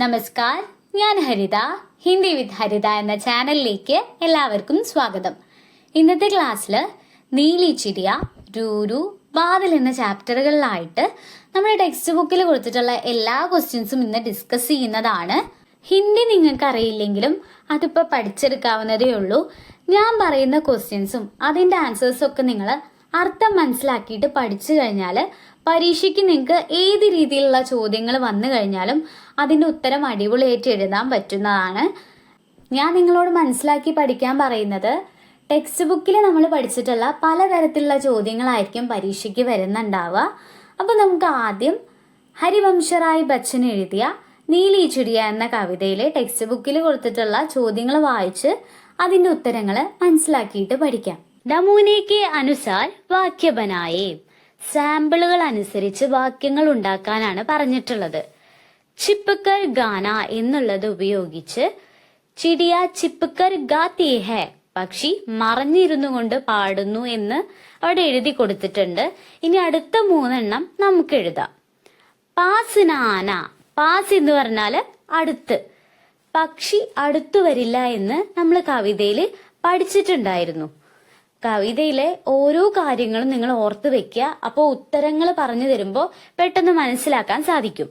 നമസ്കാർ, ഞാൻ ഹരിത. ഹിന്ദി വിത്ത് ഹരിത എന്ന ചാനലിലേക്ക് എല്ലാവർക്കും സ്വാഗതം. ഇന്നത്തെ ക്ലാസ്സിൽ നീലി ചിടിയ, രൂരു, ബാദൽ എന്ന ചാപ്റ്ററുകളിലായിട്ട് നമ്മുടെ ടെക്സ്റ്റ് ബുക്കിൽ കൊടുത്തിട്ടുള്ള എല്ലാ ക്വസ്റ്റ്യൻസും ഇന്ന് ഡിസ്കസ് ചെയ്യുന്നതാണ്. ഹിന്ദി നിങ്ങൾക്ക് അറിയില്ലെങ്കിലും അതിപ്പോൾ പഠിച്ചെടുക്കാവുന്നതേ ഉള്ളൂ. ഞാൻ പറയുന്ന ക്വസ്റ്റ്യൻസും അതിൻ്റെ ആൻസേഴ്സും ഒക്കെ നിങ്ങൾ അർത്ഥം മനസ്സിലാക്കിയിട്ട് പഠിച്ചു കഴിഞ്ഞാൽ പരീക്ഷയ്ക്ക് നിങ്ങൾക്ക് ഏത് രീതിയിലുള്ള ചോദ്യങ്ങൾ വന്നു കഴിഞ്ഞാലും അതിൻ്റെ ഉത്തരം അടിപൊളിയായിട്ട് എഴുതാൻ പറ്റുന്നതാണ്. ഞാൻ നിങ്ങളോട് മനസ്സിലാക്കി പഠിക്കാൻ പറയുന്നത് ടെക്സ്റ്റ് ബുക്കിൽ നമ്മൾ പഠിച്ചിട്ടുള്ള പലതരത്തിലുള്ള ചോദ്യങ്ങളായിരിക്കും പരീക്ഷയ്ക്ക് വരുന്നുണ്ടാവുക. അപ്പോൾ നമുക്ക് ആദ്യം ഹരിവംശറായ് ബച്ചൻ എഴുതിയ നീലി ചിടിയ എന്ന കവിതയിലെ ടെക്സ്റ്റ് ബുക്കിൽ കൊടുത്തിട്ടുള്ള ചോദ്യങ്ങൾ വായിച്ച് അതിൻ്റെ ഉത്തരങ്ങൾ മനസ്സിലാക്കിയിട്ട് പഠിക്കാം. നമൂനയ്ക്ക് അനുസാർ വാക്യ ബനായേ, സാമ്പിളുകൾ അനുസരിച്ച് വാക്യങ്ങൾ ഉണ്ടാക്കാനാണ് പറഞ്ഞിട്ടുള്ളത്. ചിപ്കർ ഗാന എന്നുള്ളത് ഉപയോഗിച്ച് ചിടിയ ചിപ്കർ ഗാത്തി ഹെ, പക്ഷി മറഞ്ഞിരുന്നു കൊണ്ട് പാടുന്നു എന്ന് അവിടെ എഴുതി കൊടുത്തിട്ടുണ്ട്. ഇനി അടുത്ത മൂന്നെണ്ണം നമുക്ക് എഴുതാം. പാസിനാന, പാസ് എന്ന് പറഞ്ഞാല് അടുത്ത്, പക്ഷി അടുത്തു വരില്ല എന്ന് നമ്മൾ കവിതയിൽ പഠിച്ചിട്ടുണ്ടായിരുന്നു. കവിതയിലെ ഓരോ കാര്യങ്ങളും നിങ്ങൾ ഓർത്ത് വെക്കുക. അപ്പോൾ ഉത്തരങ്ങൾ പറഞ്ഞു തരുമ്പോൾ പെട്ടെന്ന് മനസ്സിലാക്കാൻ സാധിക്കും.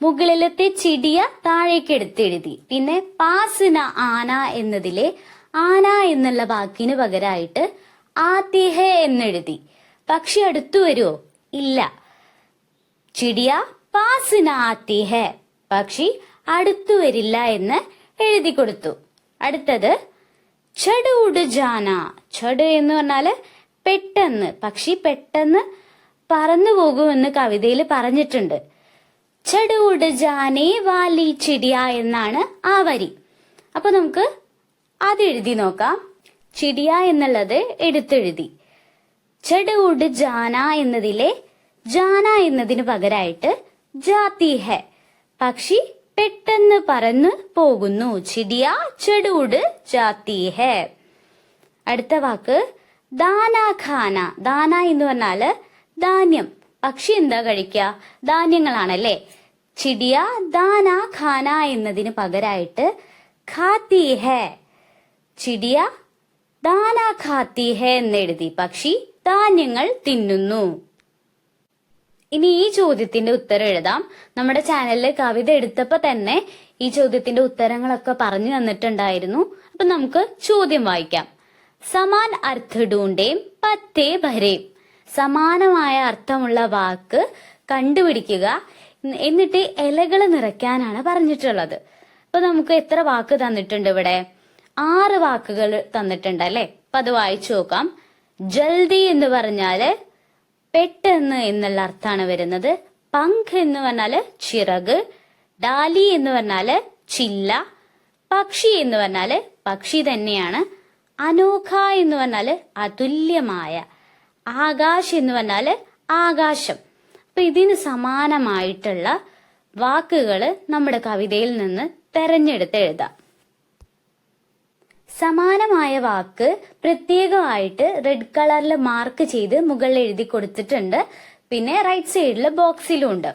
മുകളിലത്തെ ചിടിയ താഴേക്ക് എടുത്തെഴുതി. പിന്നെ പാസിന ആന എന്നതിലെ ആന എന്നുള്ള വാക്കിന് പകരമായിട്ട് ആതിഹ എന്നെഴുതി. പക്ഷി അടുത്തു വരുമോ? ഇല്ല. ചിടിയ പാസിന ആതിഹ, പക്ഷി അടുത്തു വരില്ല എന്ന് എഴുതി കൊടുത്തു. അടുത്തത് ചട് ഉഡ് ജാന, ചട് എന്ന് പറഞ്ഞാല് പെട്ടെന്ന്, പക്ഷി പെട്ടെന്ന് പറന്നു പോകുമെന്ന് കവിതയിൽ പറഞ്ഞിട്ടുണ്ട്. ചട് ഉഡ് ജാനേ വാലി ചിടിയ എന്നാണ് ആ വരി. അപ്പൊ നമുക്ക് അത് എഴുതി നോക്കാം. ചിടിയ എന്നുള്ളത് എടുത്തെഴുതി. ചട് ഉഡ് ജാന എന്നതിലെ ജാന എന്നതിന് പകരമായിട്ട് ജാതി ഹെ, പക്ഷി പെട്ടെന്ന് പറന്ന് പോകുന്നു. ചിടിയ ചട് ഉഡ് ജാതി ഹെ. അടുത്ത വാക്ക് ദാന ഖാന, ദാന എന്ന് പറഞ്ഞാല് ധാന്യം, പക്ഷി എന്താ കഴിക്കുക? ധാന്യങ്ങളാണല്ലേ. ചിടിയ ദാന ഖാന എന്നതിന് പകരമായിട്ട് ഖാത്തി ഹെ, ചിടിയ ദാന ഖാത്തി ഹെ എന്നെഴുതി. പക്ഷി ധാന്യങ്ങൾ തിന്നുന്നു. ഇനി ഈ ചോദ്യത്തിന്റെ ഉത്തരം എഴുതാം. നമ്മുടെ ചാനലിൽ കവിത എടുത്തപ്പോ തന്നെ ഈ ചോദ്യത്തിന്റെ ഉത്തരങ്ങളൊക്കെ പറഞ്ഞു തന്നിട്ടുണ്ടായിരുന്നു. അപ്പൊ നമുക്ക് ചോദ്യം വായിക്കാം. സമാൻ അർത്ഥ ഡൂണ്ടേം പത്തേ ഭരേം, സമാനമായ അർത്ഥമുള്ള വാക്ക് കണ്ടുപിടിക്കുക, എന്നിട്ട് ഇലകൾ നിറയ്ക്കാനാണ് പറഞ്ഞിട്ടുള്ളത്. അപ്പൊ നമുക്ക് എത്ര വാക്ക് തന്നിട്ടുണ്ട്? ഇവിടെ 6 വാക്കുകൾ തന്നിട്ടുണ്ട് അല്ലെ. അപ്പൊ അത് വായിച്ചു നോക്കാം. ജൽദി എന്ന് പറഞ്ഞാല് പെട്ടെന്ന് എന്നുള്ള അർത്ഥാണ് വരുന്നത്. പങ്ക് എന്ന് പറഞ്ഞാല് ചിറക്, ഡാലി എന്ന് പറഞ്ഞാല് ചില്ല, പക്ഷി എന്ന് പറഞ്ഞാല് പക്ഷി തന്നെയാണ്, അനോഖ എന്ന് പറഞ്ഞാല് അതുല്യമായ, ആകാശ് എന്ന് പറഞ്ഞാല് ആകാശം. അപ്പൊ ഇതിന് സമാനമായിട്ടുള്ള വാക്കുകൾ നമ്മുടെ കവിതയിൽ നിന്ന് തെരഞ്ഞെടുത്ത് എഴുതാം. സമാനമായ വാക്ക് പ്രത്യേകമായിട്ട് റെഡ് കളറിൽ മാർക്ക് ചെയ്ത് മുകളിൽ എഴുതി കൊടുത്തിട്ടുണ്ട്. പിന്നെ റൈറ്റ് സൈഡിൽ ബോക്സിലും ഉണ്ട്.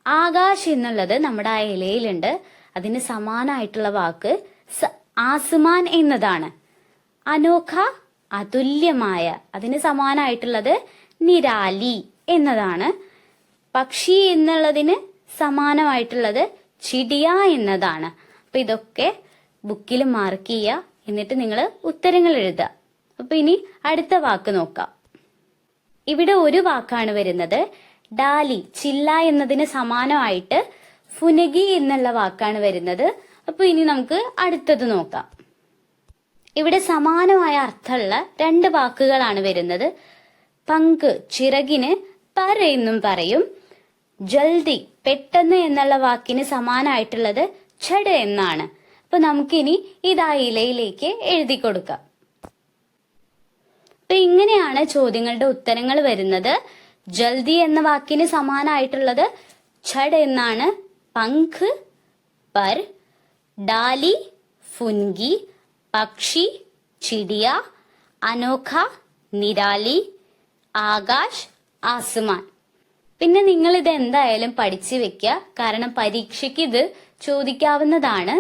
ആകാശ് എന്നുള്ളത് നമ്മുടെ ആ ഇലയിലുണ്ട്. അതിന് സമാനമായിട്ടുള്ള വാക്ക് ആസ്മാൻ എന്നതാണ്. അനോഖ അതുല്യമായ, അതിന് സമാനമായിട്ടുള്ളത് നിരാലി എന്നതാണ്. പക്ഷി എന്നുള്ളതിന് സമാനമായിട്ടുള്ളത് ചിടിയ എന്നതാണ്. അപ്പൊ ഇതൊക്കെ ബുക്കിൽ മാർക്ക് ചെയ്യുക. എന്നിട്ട് നിങ്ങൾ ഉത്തരങ്ങൾ എഴുതുക. അപ്പൊ ഇനി അടുത്ത വാക്ക് നോക്കാം. ഇവിടെ ഒരു വാക്കാണ് വരുന്നത്. ഡാലി, ചില്ല എന്നതിന് സമാനമായിട്ട് ഫുനഗി എന്നുള്ള വാക്കാണ് വരുന്നത്. അപ്പൊ ഇനി നമുക്ക് അടുത്തത് നോക്കാം. ഇവിടെ സമാനമായ അർത്ഥമുള്ള 2 വാക്കുകളാണ് വരുന്നത്. പങ്ക്, ചിറകിന് പർ എന്നും പറയും. ജൽദി, പെട്ടെന്ന് എന്നുള്ള വാക്കിന് സമാനമായിട്ടുള്ളത് ഛഡ് എന്നാണ്. അപ്പൊ നമുക്കിനി ഇതാ ഇലയിലേക്ക് എഴുതി കൊടുക്കാം. അപ്പൊ ഇങ്ങനെയാണ് ചോദ്യങ്ങളുടെ ഉത്തരങ്ങൾ വരുന്നത്. ജൽദി എന്ന വാക്കിന് സമാനമായിട്ടുള്ളത് ഛഡ് എന്നാണ്. പങ്ക് പർ, ഡാലി ഫുൻഗി, പക്ഷി ചിടിയ, അനോഖ നിരാലി, ആകാശ് ആസ്മാൻ. പിന്നെ നിങ്ങൾ ഇത് എന്തായാലും പഠിച്ചു വെക്കുക, കാരണം പരീക്ഷയ്ക്ക് ഇത് ചോദിക്കാവുന്നതാണ്.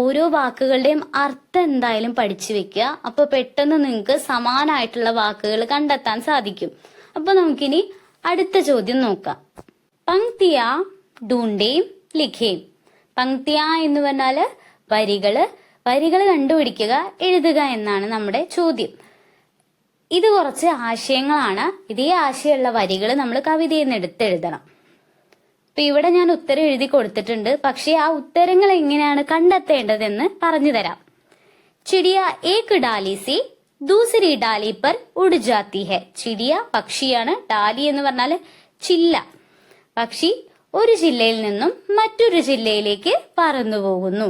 ഓരോ വാക്കുകളുടെയും അർത്ഥം എന്തായാലും പഠിച്ചു വെക്കുക. അപ്പൊ പെട്ടെന്ന് നിങ്ങൾക്ക് സമാനമായിട്ടുള്ള വാക്കുകൾ കണ്ടെത്താൻ സാധിക്കും. അപ്പൊ നമുക്കിനി അടുത്ത ചോദ്യം നോക്കാം. പങ്ക്തിയ ഡൂണ്ടേം ലിഖേം. പങ്ക്തിയ എന്ന് പറഞ്ഞാല് വരികള് കണ്ടുപിടിക്കുക, എഴുതുക എന്നാണ് നമ്മുടെ ചോദ്യം. ഇത് കുറച്ച് ആശയങ്ങളാണ്. ഇതേ ആശയമുള്ള വരികൾ നമ്മൾ കവിതയിൽ നിന്ന് എടുത്തെഴുതണം. അപ്പൊ ഇവിടെ ഞാൻ ഉത്തരം എഴുതി കൊടുത്തിട്ടുണ്ട്, പക്ഷെ ആ ഉത്തരങ്ങൾ എങ്ങനെയാണ് കണ്ടെത്തേണ്ടതെന്ന് പറഞ്ഞു തരാം. ചിടിയ ഏക് ഡാലി സി ദൂസരി ഡാലി പർ ഉഡ് ജാത്തി ഹെ. ചിടിയ പക്ഷിയാണ്, ഡാലി എന്ന് പറഞ്ഞാല് ചില്ല. പക്ഷി ഒരു ജില്ലയിൽ നിന്നും മറ്റൊരു ജില്ലയിലേക്ക് പറന്നു പോകുന്നു.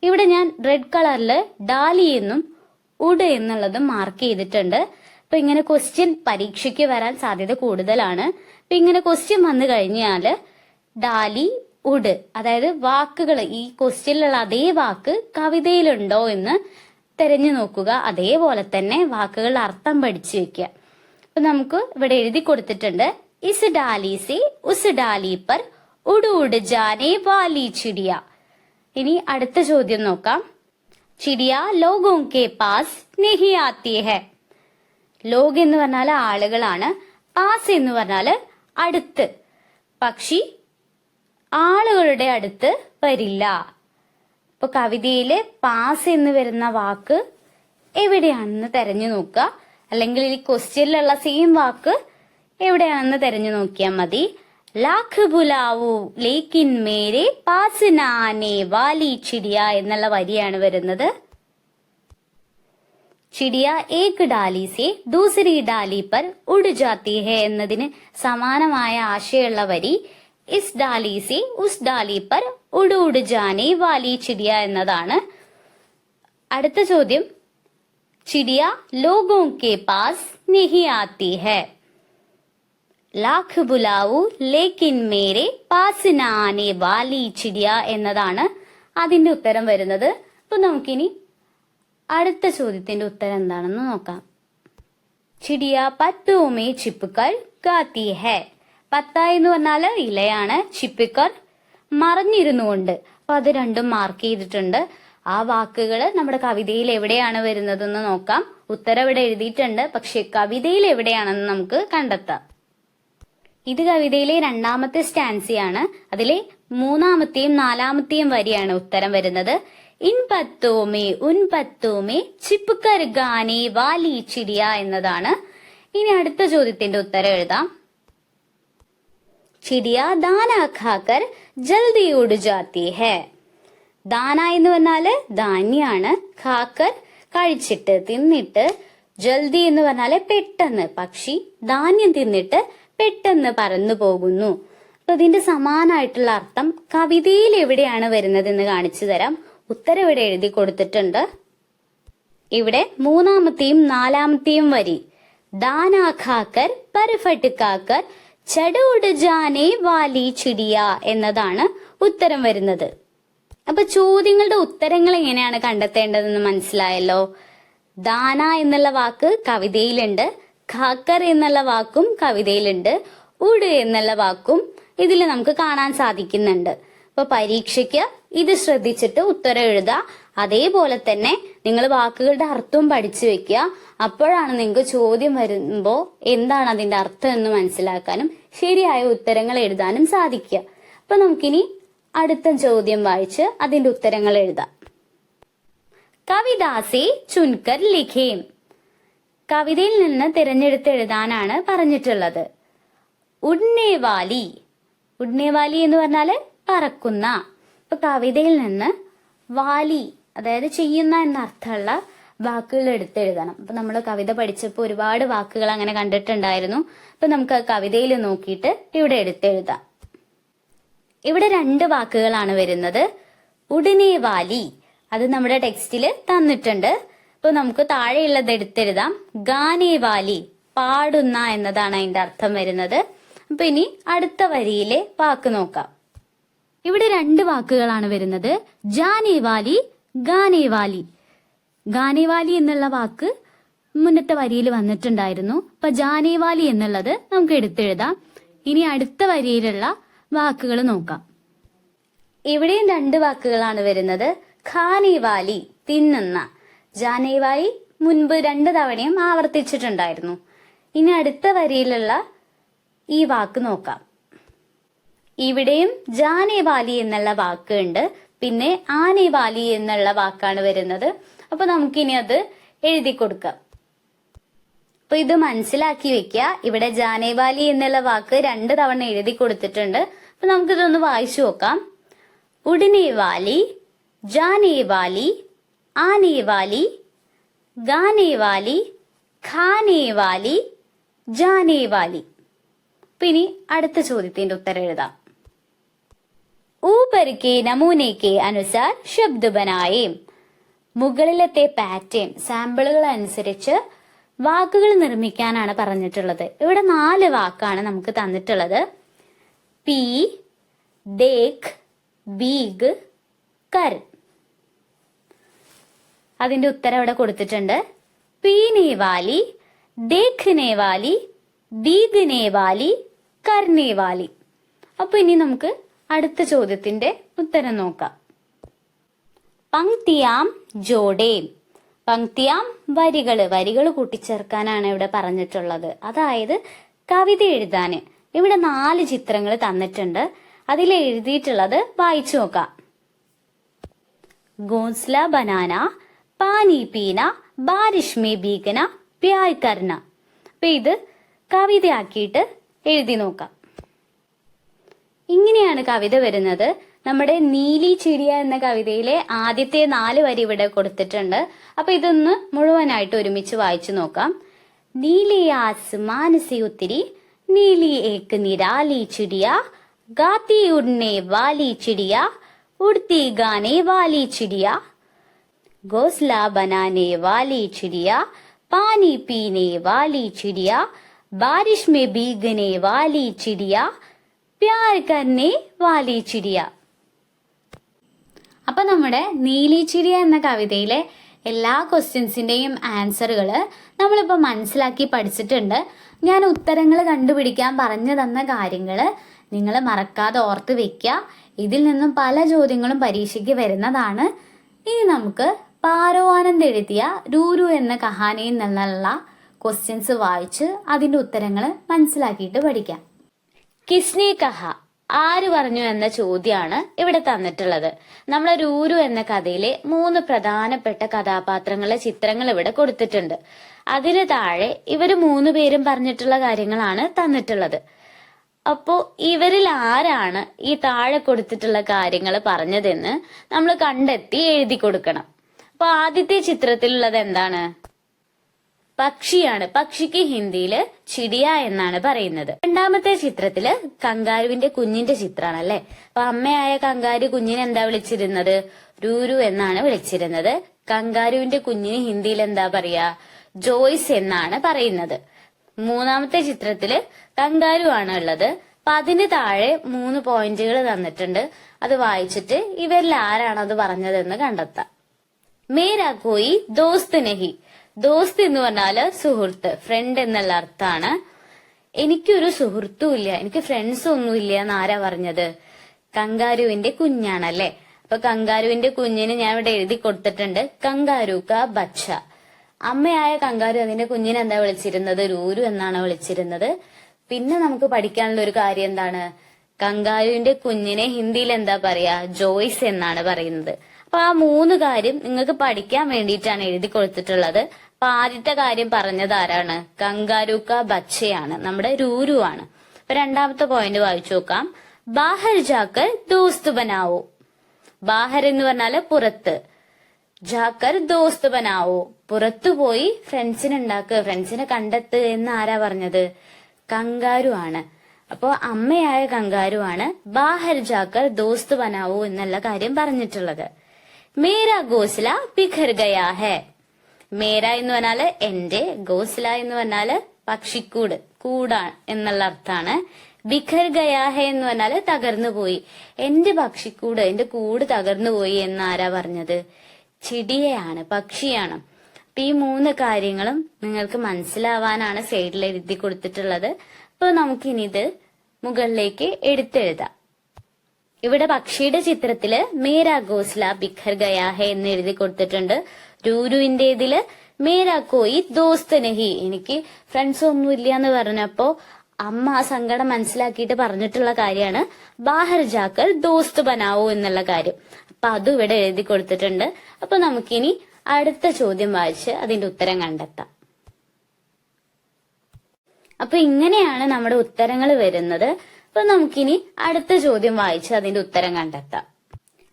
ഇവിടെ ഞാൻ റെഡ് കളറില് ഡാലി എന്നും ഉഡ് എന്നുള്ളതും മാർക്ക് ചെയ്തിട്ടുണ്ട്. അപ്പൊ ഇങ്ങനെ ക്വസ്റ്റ്യൻ പരീക്ഷയ്ക്ക് വരാൻ സാധ്യത കൂടുതലാണ്. അപ്പൊ ഇങ്ങനെ ക്വസ്റ്റ്യൻ വന്നു കഴിഞ്ഞാല് ഡാലി ഉഡ്, അതായത് വാക്കുകൾ ഈ ക്വസ്റ്റ്യനിലുള്ള അതേ വാക്ക് കവിതയിലുണ്ടോ എന്ന് തെരഞ്ഞു നോക്കുക. അതേപോലെ തന്നെ വാക്കുകളുടെ അർത്ഥം പഠിച്ചു വെക്കുക. അപ്പൊ നമുക്ക് ഇവിടെ എഴുതി കൊടുത്തിട്ടുണ്ട്, ഇസ് ഡാലി സെ ഉസ് ഡാലി പർ ഉഡ് ഉഡ് ജാനെ വാലി ചിടിയ. ഇനി അടുത്ത ചോദ്യം നോക്കാം. ചിടിയ ലോഗോं के पास नहीं आती है. ലോഗ് എന്ന് പറഞ്ഞാല് ആളുകളാണ്, പാസ് എന്ന് പറഞ്ഞാല് അടുത്ത്. പക്ഷി ആളുകളുടെ അടുത്ത് വരില്ല. ഇപ്പൊ കവിതയില് പാസ് എന്ന് വരുന്ന വാക്ക് എവിടെയാണെന്ന് തെരഞ്ഞു നോക്കുക, അല്ലെങ്കിൽ ഈ ക്വസ്റ്റ്യനിലുള്ള സെയിം വാക്ക് എവിടെയാണെന്ന് തെരഞ്ഞു നോക്കിയാൽ മതി. ലാഖ് ബുലാവു ലേക്കിൻ മേരെ പാസ് നാനെ വാലി ചിടിയ എന്നുള്ള വരിയാണ് വരുന്നത്. ചിടിയ ഏക് ഡാലി സെ ദൂസരി ഡാലി പർ ഉഡ് ജാത്തി ഹെ എന്നതിന് സമാനമായ ആശയമുള്ള വരി ഇസ് ഡാലി സെ ഉസ് ഡാലി പർ ഉഡ് ഉഡ് ജാനെ വാലി ചിടിയ എന്നതാണ്. അടുത്ത ചോദ്യം, ചിടിയ ലോഗോं के पास नहीं आती है. ലാഖ് ബുലാവു ലേക്കിൻ മേരെ പാസ് ന ആനെ വാലി ചിടിയ എന്നതാണ് അതിന്റെ ഉത്തരം വരുന്നത്. അപ്പൊ നമുക്കിനി അടുത്ത ചോദ്യത്തിന്റെ ഉത്തരം എന്താണെന്ന് നോക്കാം. ചിടിയ പത്തോമേ ചിപ്പുക്കർ ഗാത്തി ഹെ. പത്ത എന്ന് പറഞ്ഞാല് ഇലയാണ്, ചിപ്പിക്കർ മറഞ്ഞിരുന്നുകൊണ്ട്. അപ്പൊ അത് രണ്ടും മാർക്ക് ചെയ്തിട്ടുണ്ട്. ആ വാക്കുകള് നമ്മുടെ കവിതയിൽ എവിടെയാണ് വരുന്നതെന്ന് നോക്കാം. ഉത്തരം ഇവിടെ എഴുതിയിട്ടുണ്ട്, പക്ഷെ കവിതയിൽ എവിടെയാണെന്ന് നമുക്ക് കണ്ടെത്താം. ഇത് കവിതയിലെ രണ്ടാമത്തെ സ്റ്റാൻസിയാണ്. അതിലെ മൂന്നാമത്തെയും നാലാമത്തെയും വരിയാണ് ഉത്തരം വരുന്നത്. ഇൻ പത്തോമേ ഉൻ പത്തോമേ ചിപ്പുക്കർ ഗാനെ വാലി ചിടിയ എന്നതാണ്. ഇനി അടുത്ത ചോദ്യത്തിന്റെ ഉത്തരം എഴുതാം. ചിടിയ ദാന ഖാക്കർ ജൽദി ഉഡ് ജാത്തി ഹെ. ദാന എന്ന് പറഞ്ഞാല് ധാന്യാണ്, ഖാക്കർ കഴിച്ചിട്ട് തിന്നിട്ട്, ജൽദി എന്ന് പറഞ്ഞാല് പെട്ടെന്ന്, പക്ഷി ധാന്യം തിന്നിട്ട് പെട്ടെന്ന് പറന്നു പോകുന്നു. അപ്പൊ ഇതിന്റെ സമാനമായിട്ടുള്ള അർത്ഥം കവിതയിൽ എവിടെയാണ് വരുന്നത് എന്ന് കാണിച്ചു തരാം. ഉത്തരം ഇവിടെ എഴുതി കൊടുത്തിട്ടുണ്ട്. ഇവിടെ മൂന്നാമത്തെയും നാലാമത്തെയും വരി ദാനാ ഖാക്കർ പർഫട്ട് കാക്കർ ചടോട് ജാനെ വാലി ചിടിയ എന്നതാണ് ഉത്തരം വരുന്നത്. അപ്പൊ ചോദ്യങ്ങളുടെ ഉത്തരങ്ങൾ എങ്ങനെയാണ് കണ്ടെത്തേണ്ടതെന്ന് മനസ്സിലായല്ലോ. ദാന എന്നുള്ള വാക്ക് കവിതയിലുണ്ട്, ഖാക്കർ എന്നുള്ള വാക്കും കവിതയിലുണ്ട്, ഉഡ് എന്നുള്ള വാക്കും ഇതിൽ നമുക്ക് കാണാൻ സാധിക്കുന്നുണ്ട്. അപ്പൊ പരീക്ഷയ്ക്ക് ഇത് ശ്രദ്ധിച്ചിട്ട് ഉത്തരം എഴുതുക. അതേപോലെ തന്നെ നിങ്ങൾ വാക്കുകളുടെ അർത്ഥവും പഠിച്ചു വെക്കുക. അപ്പോഴാണ് നിങ്ങൾക്ക് ചോദ്യം വരുമ്പോ എന്താണ് അതിന്റെ അർത്ഥം എന്ന് മനസ്സിലാക്കാനും ശരിയായ ഉത്തരങ്ങൾ എഴുതാനും സാധിക്കുക. അപ്പൊ നമുക്കിനി അടുത്ത ചോദ്യം വായിച്ച് അതിന്റെ ഉത്തരങ്ങൾ എഴുതാം. കവിതാസെ ചുൻകർ ലിഖേം. കവിതയിൽ നിന്ന് തിരഞ്ഞെടുത്ത് എഴുതാനാണ് പറഞ്ഞിട്ടുള്ളത്. ഉഡ്നേവാലി. ഉഡ്നേവാലി എന്ന് പറഞ്ഞാല് പറക്കുന്ന. ഇപ്പൊ കവിതയിൽ നിന്ന് വാലി, അതായത് ചെയ്യുന്ന എന്നർത്ഥമുള്ള വാക്കുകൾ എടുത്തെഴുതണം. അപ്പൊ നമ്മൾ കവിത പഠിച്ചപ്പോൾ ഒരുപാട് വാക്കുകൾ അങ്ങനെ കണ്ടിട്ടുണ്ടായിരുന്നു. അപ്പൊ നമുക്ക് കവിതയിൽ നോക്കിയിട്ട് ഇവിടെ എടുത്തെഴുതാം. ഇവിടെ രണ്ട് വാക്കുകളാണ് വരുന്നത്. ഉടനേവാലി, അത് നമ്മുടെ ടെക്സ്റ്റില് തന്നിട്ടുണ്ട്. അപ്പൊ നമുക്ക് താഴെയുള്ളത് എടുത്തെഴുതാം. ഗാനേവാലി, പാടുന്ന എന്നതാണ് അതിന്റെ അർത്ഥം വരുന്നത്. അപ്പൊ ഇനി അടുത്ത വരിയിലെ വാക്ക് നോക്കാം. ഇവിടെ രണ്ട് വാക്കുകളാണ് വരുന്നത്. ജാനേവാലി, ഗാനേവാലി. ഗാനേവാലി എന്നുള്ള വാക്ക് മുന്നത്തെ വരിയിൽ വന്നിട്ടുണ്ടായിരുന്നു. അപ്പൊ ജാനേവാലി എന്നുള്ളത് നമുക്ക് എടുത്തെഴുതാം. ഇനി അടുത്ത വരിയിലുള്ള വാക്കുകൾ നോക്കാം. ഇവിടെയും 2 വാക്കുകളാണ് വരുന്നത്. ഖാനെ വാലി തിന്നുന്ന, ജാനെ വാലി മുൻപ് 2 തവണയും ആവർത്തിച്ചിട്ടുണ്ടായിരുന്നു. ഇനി അടുത്ത വരിയിലുള്ള ഈ വാക്ക് നോക്കാം. ഇവിടെയും ജാനെ വാലി എന്നുള്ള വാക്ക് ഉണ്ട്, പിന്നെ ആനെ വാലി എന്നുള്ള വാക്കാണ് വരുന്നത്. അപ്പൊ നമുക്കിനി അത് എഴുതി കൊടുക്കാം. അപ്പൊ ഇത് മനസ്സിലാക്കി വെക്കുക. ഇവിടെ ജാനെ വാലി എന്നുള്ള വാക്ക് 2 തവണ എഴുതി കൊടുത്തിട്ടുണ്ട്. അപ്പൊ നമുക്കിതൊന്ന് വായിച്ചു നോക്കാം. ഉടനെ വാലി, ജാനെ വാലി, ആനെ വാലി, ഗാനെ വാലി, ഖാനെ വാലി, ജാനെ വാലി. അപ്പൊ ഇനി അടുത്ത ചോദ്യത്തിന്റെ ഉത്തരം എഴുതാം. ഊപ്പർ കെ നമൂനെ കെ അനുസാർ ശബ്ദ ബനായേ. മുകളിലത്തെ പാറ്റേൺ സാമ്പിളുകൾ അനുസരിച്ച് വാക്കുകൾ നിർമ്മിക്കാനാണ് പറഞ്ഞിട്ടുള്ളത്. ഇവിടെ 4 വാക്കാണ് നമുക്ക് തന്നിട്ടുള്ളത്. പി, ദേഖ്, ബീഗ്, കർ. അതിന്റെ ഉത്തരം ഇവിടെ കൊടുത്തിട്ടുണ്ട്. പീനെ വാലി, ദേഖ്നെ വാലി, ബീഗ്നെ വാലി, കർനെ വാലി. അപ്പൊ ഇനി നമുക്ക് അടുത്ത ചോദ്യത്തിന്റെ ഉത്തരം നോക്കാം. പങ്ക്തിയാം ജോഡേ. പങ്ക്തിയാം വരികൾ കൂട്ടിച്ചേർക്കാനാണ് ഇവിടെ പറഞ്ഞിട്ടുള്ളത്. അതായത് കവിത എഴുതാന്. ഇവിടെ 4 ചിത്രങ്ങൾ തന്നിട്ടുണ്ട്. അതിൽ എഴുതിയിട്ടുള്ളത് വായിച്ചു നോക്കാം. ഗോസ്ല ബനാന, പാനി പീന, ബാരിഷ് മേ ഭീഗന, പ്യായ് കർന. അപ്പൊ ഇത് കവിതയാക്കിയിട്ട് എഴുതി നോക്കാം. ഇങ്ങനെയാണ് കവിത വരുന്നത്. നമ്മുടെ നീലി ചിടിയ എന്ന കവിതയിലെ ആദ്യത്തെ 4 വരി ഇവിടെ കൊടുത്തിട്ടുണ്ട്. അപ്പൊ ഇതൊന്ന് മുഴുവനായിട്ട് ഒരുമിച്ച് വായിച്ചു നോക്കാം. നീലി ആസ്മാൻ സെ ഉത്തരി, നീലി ഏക് നിരാലി ചിടിയ, ഗാത്തി ഉഡ്നെ വാലി ചിടിയ, ഉഡ്തി ഗാനെ വാലി ചിടിയ, घोंसला बनाने वाली चिड़िया, पानी पीने वाली चिड़िया, बारिश में भीगने वाली चिड़िया, प्यार करने वाली चिड़िया. അപ്പൊ നമ്മുടെ നീലിച്ചിടിയ എന്ന കവിതയിലെ എല്ലാ ക്വസ്റ്റ്യൻസിന്റെയും ആൻസറുകള് നമ്മളിപ്പോ മനസ്സിലാക്കി പഠിച്ചിട്ടുണ്ട്. ഞാൻ ഉത്തരങ്ങൾ കണ്ടുപിടിക്കാൻ പറഞ്ഞു തന്ന കാര്യങ്ങള് നിങ്ങൾ മറക്കാതെ ഓർത്ത് വെക്കുക. ഇതിൽ നിന്നും പല ചോദ്യങ്ങളും പരീക്ഷയ്ക്ക് വരുന്നതാണ്. ഇനി നമുക്ക് പാരോ ആനന്ദ് എഴുതിയ രൂരു എന്ന കഹാനിയിൽ നിന്നുള്ള ക്വസ്റ്റ്യൻസ് വായിച്ച് അതിന്റെ ഉത്തരങ്ങൾ മനസ്സിലാക്കിയിട്ട് പഠിക്കാം. കിസ്നെ കഹ, ആര് പറഞ്ഞു എന്ന ചോദ്യമാണ് ഇവിടെ തന്നിട്ടുള്ളത്. നമ്മളെ രൂരു എന്ന കഥയിലെ 3 പ്രധാനപ്പെട്ട കഥാപാത്രങ്ങളുടെ ചിത്രങ്ങൾ ഇവിടെ കൊടുത്തിട്ടുണ്ട്. അതിന് താഴെ ഇവര് 3 പേരും പറഞ്ഞിട്ടുള്ള കാര്യങ്ങളാണ് തന്നിട്ടുള്ളത്. അപ്പോ ഇവരിൽ ആരാണ് ഈ താഴെ കൊടുത്തിട്ടുള്ള കാര്യങ്ങൾ പറഞ്ഞതെന്ന് നമ്മൾ കണ്ടെത്തി എഴുതി കൊടുക്കണം. അപ്പൊ ആദ്യത്തെ ചിത്രത്തിലുള്ളത് എന്താണ്? പക്ഷിയാണ്. പക്ഷിക്ക് ഹിന്ദിയില് ചിടിയ എന്നാണ് പറയുന്നത്. രണ്ടാമത്തെ ചിത്രത്തില് കങ്കാരുവിന്റെ കുഞ്ഞിന്റെ ചിത്രമാണ് അല്ലെ. അപ്പൊ അമ്മയായ കങ്കാരു കുഞ്ഞിനെ എന്താ വിളിച്ചിരുന്നത്? രൂരു എന്നാണ് വിളിച്ചിരുന്നത്. കങ്കാരുവിന്റെ കുഞ്ഞിന് ഹിന്ദിയിൽ എന്താ പറയാ? ജോയ്സ് എന്നാണ് പറയുന്നത്. മൂന്നാമത്തെ ചിത്രത്തില് കങ്കാരു ആണ് ഉള്ളത്. അപ്പൊ അതിന് താഴെ 3 പോയിന്റുകൾ തന്നിട്ടുണ്ട്. അത് വായിച്ചിട്ട് ഇവരിൽ ആരാണ് അത് പറഞ്ഞതെന്ന് കണ്ടെത്താം. മേരാ കോയി ദോസ്ത് നഹി. ദോസ്ത് എന്ന് പറഞ്ഞാല് സുഹൃത്ത്, ഫ്രണ്ട് എന്നുള്ള അർത്ഥാണ്. എനിക്കൊരു സുഹൃത്തും ഇല്ല, എനിക്ക് ഫ്രണ്ട്സും ഒന്നും ഇല്ല എന്ന് ആരാ പറഞ്ഞത്? കങ്കാരുവിന്റെ കുഞ്ഞാണല്ലേ. അപ്പൊ കങ്കാരുവിന്റെ കുഞ്ഞിന് ഞാൻ ഇവിടെ എഴുതി കൊടുത്തിട്ടുണ്ട് കങ്കാരു കാ ബച്ച. അമ്മയായ കങ്കാരു അതിന്റെ കുഞ്ഞിനെ എന്താ വിളിച്ചിരുന്നത്? രൂരു എന്നാണ് വിളിച്ചിരുന്നത്. പിന്നെ നമുക്ക് പഠിക്കാനുള്ള ഒരു കാര്യം എന്താണ്? കങ്കാരുവിന്റെ കുഞ്ഞിനെ ഹിന്ദിയിൽ എന്താ പറയാ? ജോയ്സ് എന്നാണ് പറയുന്നത്. അപ്പൊ ആ 3 കാര്യം നിങ്ങൾക്ക് പഠിക്കാൻ വേണ്ടിയിട്ടാണ് എഴുതി കൊടുത്തിട്ടുള്ളത്. അപ്പൊ ആദ്യത്തെ കാര്യം പറഞ്ഞത് ആരാണ്? കങ്കാരു കാ ബച്ചയാണ്, നമ്മുടെ രൂരു ആണ്. അപ്പൊ രണ്ടാമത്തെ പോയിന്റ് വായിച്ചു നോക്കാം. ബാഹർ ജാക്കർ ദോസ്ത് ബനാവോ. ബാഹർ എന്ന് പറഞ്ഞാല് പുറത്ത്, ജാക്കർ ദോസ്ത് ബനാവോ പുറത്തു പോയി ഫ്രണ്ട്സിനെ ഉണ്ടാക്കുക, ഫ്രണ്ട്സിനെ കണ്ടെത്ത് എന്ന് ആരാ പറഞ്ഞത്? കങ്കാരു ആണ്. അപ്പോ അമ്മയായ കങ്കാരു ആണ് ബാഹർ ജാക്കർ ദോസ്ത് ബനാവോ എന്നുള്ള കാര്യം പറഞ്ഞിട്ടുള്ളത്. മേരാ ഗോസ്ല ബിഖർ ഗയാ ഹെ. മേര എന്ന് പറഞ്ഞാല് എന്റെ, ഗോസ്ല എന്ന് പറഞ്ഞാല് പക്ഷിക്കൂട്, കൂടാണ് എന്നുള്ള അർത്ഥാണ്. ബിഖർ ഗയാ ഹെ എന്ന് പറഞ്ഞാല് തകർന്നു പോയി. എന്റെ പക്ഷിക്കൂട്, എന്റെ കൂട് തകർന്നു പോയി എന്ന് ആരാ പറഞ്ഞത്? ചിടിയയാണ്, പക്ഷിയാണ്. അപ്പൊ ഈ 3 കാര്യങ്ങളും നിങ്ങൾക്ക് മനസ്സിലാവാനാണ് സൈഡിൽ എഴുതി കൊടുത്തിട്ടുള്ളത്. അപ്പൊ നമുക്കിനി ഇത് മുകളിലേക്ക് എടുത്തെഴുതാം. ഇവിടെ പക്ഷിയുടെ ചിത്രത്തില് മേരാ ഗോസ്ല ബിഖർ ഗയാ ഹെ എന്ന് എഴുതി കൊടുത്തിട്ടുണ്ട്. രൂരുവിന്റേതില് മേരാ കോയി ദോസ്ത് നഹി, എനിക്ക് ഫ്രണ്ട്സ് ഒന്നും ഇല്ല എന്ന് പറഞ്ഞപ്പോ അമ്മ ആ സങ്കടം മനസ്സിലാക്കിയിട്ട് പറഞ്ഞിട്ടുള്ള കാര്യമാണ് ബാഹർ ജാക്കർ ദോസ്ത് ബനാവോ എന്നുള്ള കാര്യം. അപ്പൊ അതും ഇവിടെ എഴുതി കൊടുത്തിട്ടുണ്ട്. അപ്പൊ നമുക്കിനി അടുത്ത ചോദ്യം വായിച്ച് അതിന്റെ ഉത്തരം കണ്ടെത്താം. അപ്പൊ ഇങ്ങനെയാണ് നമ്മുടെ ഉത്തരങ്ങൾ വരുന്നത്. അപ്പൊ നമുക്കിനി അടുത്ത ചോദ്യം വായിച്ച് അതിന്റെ ഉത്തരം കണ്ടെത്താം.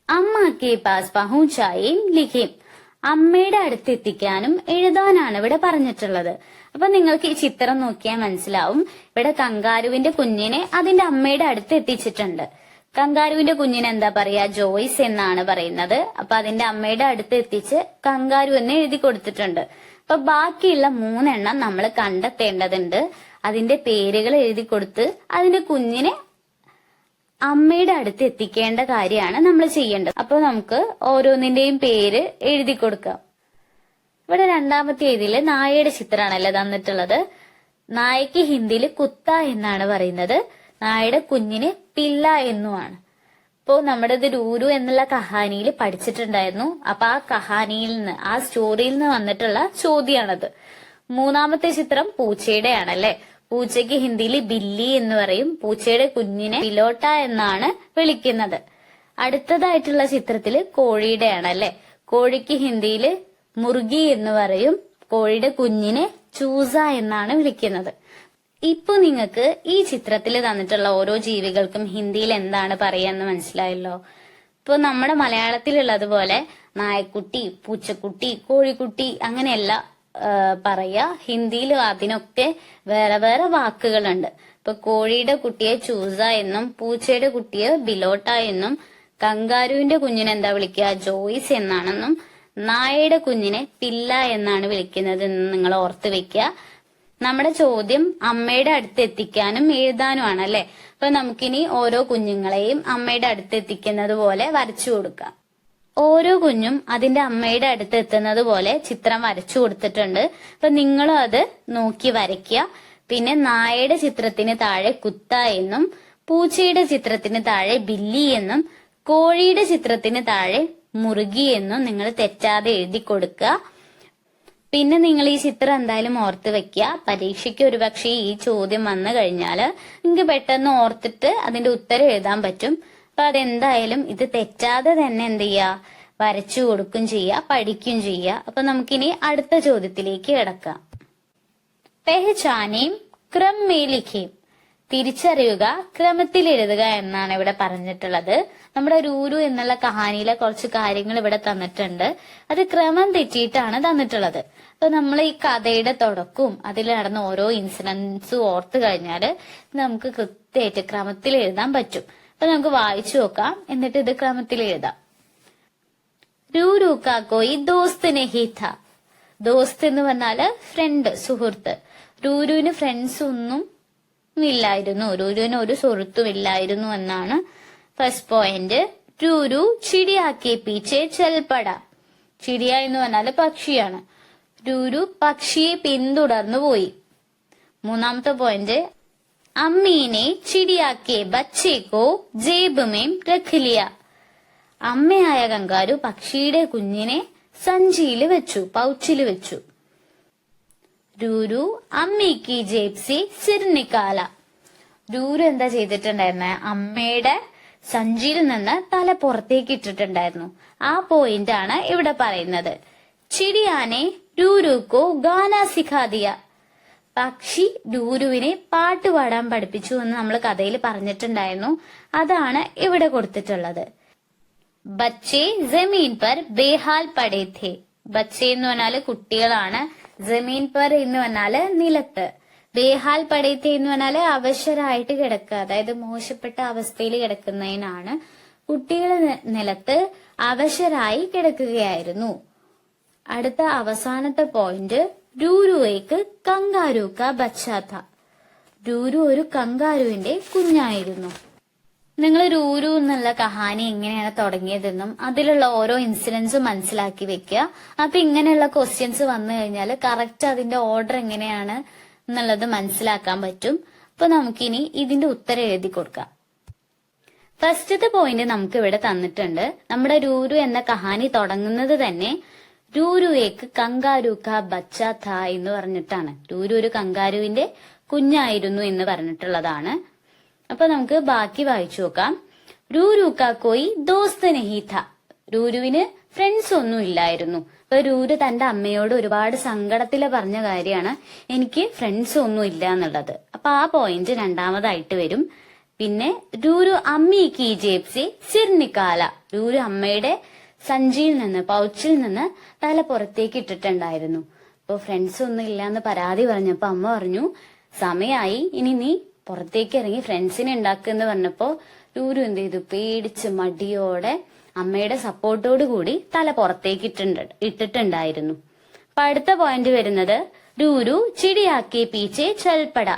അമ്മ കെ പാസ് പഹുച്ചായും ലിഖിം, അമ്മയുടെ അടുത്ത് എത്തിക്കാനും എഴുതാനാണ് ഇവിടെ പറഞ്ഞിട്ടുള്ളത്. അപ്പൊ നിങ്ങൾക്ക് ഈ ചിത്രം നോക്കിയാൽ മനസ്സിലാവും. ഇവിടെ കങ്കാരുവിന്റെ കുഞ്ഞിനെ അതിന്റെ അമ്മയുടെ അടുത്ത് എത്തിച്ചിട്ടുണ്ട്. കങ്കാരുവിന്റെ കുഞ്ഞിന് എന്താ പറയാ, ജോയ്സ് എന്നാണ് പറയുന്നത്. അപ്പൊ അതിന്റെ അമ്മയുടെ അടുത്ത് എത്തിച്ച് കങ്കാരു എന്ന് എഴുതി കൊടുത്തിട്ടുണ്ട്. അപ്പൊ ബാക്കിയുള്ള 3 എണ്ണം നമ്മൾ കണ്ടെത്തേണ്ടതുണ്ട്. അതിന്റെ പേരുകൾ എഴുതി കൊടുത്ത് അതിന്റെ കുഞ്ഞിനെ അമ്മയുടെ അടുത്ത് എത്തിക്കേണ്ട കാര്യമാണ് നമ്മൾ ചെയ്യേണ്ടത്. അപ്പൊ നമുക്ക് ഓരോന്നിന്റെയും പേര് എഴുതി കൊടുക്കാം. ഇവിടെ രണ്ടാമത്തെ ഇതില് നായയുടെ ചിത്രമാണല്ലോ തന്നിട്ടുള്ളത്. നായക്ക് ഹിന്ദിയിൽ കുത്ത എന്നാണ് പറയുന്നത്. നായയുടെ കുഞ്ഞിന് പില്ല എന്നുമാണ്. ഇപ്പോ നമ്മുടെ ഇത് രൂരു എന്നുള്ള കഹാനിയിൽ പഠിച്ചിട്ടുണ്ടായിരുന്നു. അപ്പൊ ആ കഹാനിയിൽ നിന്ന്, ആ സ്റ്റോറിയിൽ നിന്ന് വന്നിട്ടുള്ള ചോദ്യമാണത്. മൂന്നാമത്തെ ചിത്രം പൂച്ചയുടെ ആണല്ലേ. പൂച്ചയ്ക്ക് ഹിന്ദിയിൽ ബില്ലി എന്ന് പറയും. പൂച്ചയുടെ കുഞ്ഞിനെ പിലോട്ട എന്നാണ് വിളിക്കുന്നത്. അടുത്തതായിട്ടുള്ള ചിത്രത്തില് കോഴിയുടെ ആണല്ലേ. കോഴിക്ക് ഹിന്ദിയിൽ മുർഗി എന്ന് പറയും. കോഴിയുടെ കുഞ്ഞിനെ ചൂസ എന്നാണ് വിളിക്കുന്നത്. ഇപ്പൊ നിങ്ങൾക്ക് ഈ ചിത്രത്തിൽ തന്നിട്ടുള്ള ഓരോ ജീവികൾക്കും ഹിന്ദിയിൽ എന്താണ് പറയാന്ന് മനസ്സിലായല്ലോ. ഇപ്പൊ നമ്മുടെ മലയാളത്തിലുള്ളതുപോലെ നായക്കുട്ടി, പൂച്ചക്കുട്ടി, കോഴിക്കുട്ടി അങ്ങനെയല്ല പറയാ. ഹിന്ദിയിൽ അതിനൊക്കെ വേറെ വേറെ വാക്കുകളുണ്ട്. ഇപ്പൊ കോഴിയുടെ കുട്ടിയെ ചൂസ എന്നും പൂച്ചയുടെ കുട്ടിയെ ബിലോട്ട എന്നും കങ്കാരുവിന്റെ കുഞ്ഞിനെ എന്താ വിളിക്കുക, ജോയ്സ് എന്നാണെന്നും നായയുടെ കുഞ്ഞിനെ പില്ല എന്നാണ് വിളിക്കുന്നത് എന്ന് നിങ്ങൾ ഓർത്ത് വെക്കുക. നമ്മുടെ ചോദ്യം അമ്മയുടെ അടുത്ത് എത്തിക്കാനും എഴുതാനും ആണല്ലേ. അപ്പൊ നമുക്കിനി ഓരോ കുഞ്ഞുങ്ങളെയും അമ്മയുടെ അടുത്ത് എത്തിക്കുന്നത് പോലെ വരച്ചു കൊടുക്കാം. ഓരോ കുഞ്ഞും അതിന്റെ അമ്മയുടെ അടുത്ത് എത്തുന്നത് പോലെ ചിത്രം വരച്ചു കൊടുത്തിട്ടുണ്ട്. അപ്പൊ നിങ്ങളും അത് നോക്കി വരയ്ക്കുക. പിന്നെ നായയുടെ ചിത്രത്തിന് താഴെ കുത്ത എന്നും പൂച്ചയുടെ ചിത്രത്തിന് താഴെ ബില്ലി എന്നും കോഴിയുടെ ചിത്രത്തിന് താഴെ മുറുകി എന്നും നിങ്ങൾ തെറ്റാതെ എഴുതി കൊടുക്കുക. പിന്നെ നിങ്ങൾ ഈ ചിത്രം എന്തായാലും ഓർത്ത് വെക്കുക. പരീക്ഷയ്ക്ക് ഒരുപക്ഷെ ഈ ചോദ്യം വന്നു കഴിഞ്ഞാല് നിങ്ങൾക്ക് പെട്ടെന്ന് ഓർത്തിട്ട് അതിന്റെ ഉത്തരം എഴുതാൻ പറ്റും. അപ്പൊ അതെന്തായാലും ഇത് തെറ്റാതെ തന്നെ എന്ത് ചെയ്യുക, വരച്ചു കൊടുക്കും ചെയ്യുക, പഠിക്കും ചെയ്യുക. അപ്പൊ നമുക്കിനി അടുത്ത ചോദ്യത്തിലേക്ക് കിടക്കാം. പെഹ്ചാനേം ക്രം മേ ലിഖേം, തിരിച്ചറിയുക, ക്രമത്തിൽ എഴുതുക എന്നാണ് ഇവിടെ പറഞ്ഞിട്ടുള്ളത്. നമ്മുടെ രൂരു എന്നുള്ള കഹാനിയിലെ കുറച്ച് കാര്യങ്ങൾ ഇവിടെ തന്നിട്ടുണ്ട്. അത് ക്രമം തെറ്റിയിട്ടാണ് തന്നിട്ടുള്ളത്. അപ്പൊ നമ്മൾ ഈ കഥയുടെ തുടക്കവും അതിൽ നടന്ന ഓരോ ഇൻസിഡൻസും ഓർത്ത് കഴിഞ്ഞാല് നമുക്ക് കൃത്യമായിട്ട് ക്രമത്തിൽ എഴുതാൻ പറ്റും. അപ്പൊ നമുക്ക് വായിച്ചു നോക്കാം, എന്നിട്ട് ഇത് ക്രമത്തിൽ എഴുതാം. രൂരു കാ കോയി ദോസ്ത് നഹി ഥാ. ദോസ്ത് എന്ന് പറഞ്ഞാല് ഫ്രണ്ട്, സുഹൃത്ത്. രൂരുവിന് ഫ്രണ്ട്സ് ഒന്നും ഇല്ലായിരുന്നു, രൂരുവിന് ഒരു സുഹൃത്തും ഇല്ലായിരുന്നു എന്നാണ് ഫസ്റ്റ് പോയിന്റ്. രൂരു ചിടിയാക്കെ പീച്ചെ ചെൽപ്പട. ചിടിയ എന്ന് പറഞ്ഞാല് പക്ഷിയാണ്. രൂരു പക്ഷിയെ പിന്തുടർന്നു പോയി. മൂന്നാമത്തെ പോയിന്റ്, അമ്മീനെ ചിടിയാക്കെ ബച്ചേക്കോ ജേബ് മേം രഖ്ലിയ. അമ്മയായ കങ്കാരു പക്ഷിയുടെ കുഞ്ഞിനെ സഞ്ചിയിൽ വെച്ചു, പൗച്ചില് വെച്ചു. രൂരു അമ്മയ്ക്ക് ജേബ് സെ സിർ നിക്കാല. രൂരു എന്താ ചെയ്തിട്ടുണ്ടായിരുന്നെ, അമ്മയുടെ സഞ്ചിയിൽ നിന്ന് തല പുറത്തേക്ക് ഇട്ടിട്ടുണ്ടായിരുന്നു. ആ പോയിന്റ് ആണ് ഇവിടെ പറയുന്നത്. ചിടിയാനെ രൂരുക്കോ ഗാന സിഖാദിയ. പക്ഷി രൂരുവിനെ പാട്ട് പാടാൻ പഠിപ്പിച്ചു എന്ന് നമ്മൾ കഥയിൽ പറഞ്ഞിട്ടുണ്ടായിരുന്നു. അതാണ് ഇവിടെ കൊടുത്തിട്ടുള്ളത്. ബച്ചേ ജമീൻ പർ ബേഹാൽ പടേ ഥേ. ബച്ചേ എന്ന് പറഞ്ഞാല് കുട്ടികളാണ്. ജമീൻ പർ എന്ന് പറഞ്ഞാല് നിലത്ത്. ബേഹാൽ പടേത്തെ എന്ന് പറഞ്ഞാല് അവശരായിട്ട് കിടക്കുക, അതായത് മോശപ്പെട്ട അവസ്ഥയിൽ കിടക്കുന്നതിനാണ്. കുട്ടികൾ നിലത്ത് അവശരായി കിടക്കുകയായിരുന്നു. അടുത്ത അവസാനത്തെ പോയിന്റ്, രൂരുവേക്ക് കങ്കാരു കാ ബച്ചാ ഥാ. രൂരു ഒരു കങ്കാരുവിന്റെ കുഞ്ഞായിരുന്നു. നിങ്ങൾ രൂരു എന്നുള്ള കഹാനി എങ്ങനെയാണ് തുടങ്ങിയതെന്നും അതിലുള്ള ഓരോ ഇൻസിഡൻസും മനസ്സിലാക്കി വെക്കുക. അപ്പൊ ഇങ്ങനെയുള്ള ക്വസ്റ്റ്യൻസ് വന്നു കഴിഞ്ഞാൽ കറക്റ്റ് അതിന്റെ ഓർഡർ എങ്ങനെയാണ് എന്നുള്ളത് മനസ്സിലാക്കാൻ പറ്റും. അപ്പൊ നമുക്കിനി ഇതിന്റെ ഉത്തരം എഴുതി കൊടുക്കാം. ഫസ്റ്റത്തെ പോയിന്റ് നമുക്ക് ഇവിടെ തന്നിട്ടുണ്ട്. നമ്മുടെ രൂരു എന്ന കഹാനി തുടങ്ങുന്നത് തന്നെ രൂരു ഏക്ക് കങ്കാരു കാ ബച്ച ഥാ എന്ന് പറഞ്ഞിട്ടാണ്. രൂരു ഒരു കങ്കാരുവിന്റെ കുഞ്ഞായിരുന്നു എന്ന് പറഞ്ഞിട്ടുള്ളതാണ്. അപ്പൊ നമുക്ക് ബാക്കി വായിച്ചു നോക്കാം. രൂരു കാ കോയി ദോസ്ത് നഹി ഥാ. രൂരുവിന് ഫ്രണ്ട്സ് ഒന്നും ഇല്ലായിരുന്നു. അപ്പൊ രൂരു തന്റെ അമ്മയോട് ഒരുപാട് സങ്കടത്തില് പറഞ്ഞ കാര്യമാണ് എനിക്ക് ഫ്രണ്ട്സ് ഒന്നും ഇല്ല എന്നുള്ളത്. അപ്പൊ ആ പോയിന്റ് രണ്ടാമതായിട്ട് വരും. പിന്നെ രൂരു അമ്മി കി ജേബ് സെ സിർ നിക്കാല. രൂരു അമ്മയുടെ സഞ്ചിയിൽ നിന്ന് പൗച്ചിൽ നിന്ന് തല പുറത്തേക്ക് ഇട്ടിട്ടുണ്ടായിരുന്നു. അപ്പൊ ഫ്രണ്ട്സ് ഒന്നും ഇല്ലാന്ന് പരാതി പറഞ്ഞപ്പോ അമ്മ പറഞ്ഞു സമയായി, ഇനി നീ പുറത്തേക്ക് ഇറങ്ങി ഫ്രണ്ട്സിനെ ഉണ്ടാക്കുന്ന് പറഞ്ഞപ്പോ രൂരു എന്ത് ചെയ്തു? പേടിച്ച് മടിയോടെ അമ്മയുടെ സപ്പോർട്ടോട് കൂടി തല പുറത്തേക്ക് ഇട്ടിട്ടുണ്ടായിരുന്നു. അപ്പൊ അടുത്ത പോയിന്റ് വരുന്നത് രൂരു ചിടിയാക്കി പീച്ചെ ചൽപ്പട.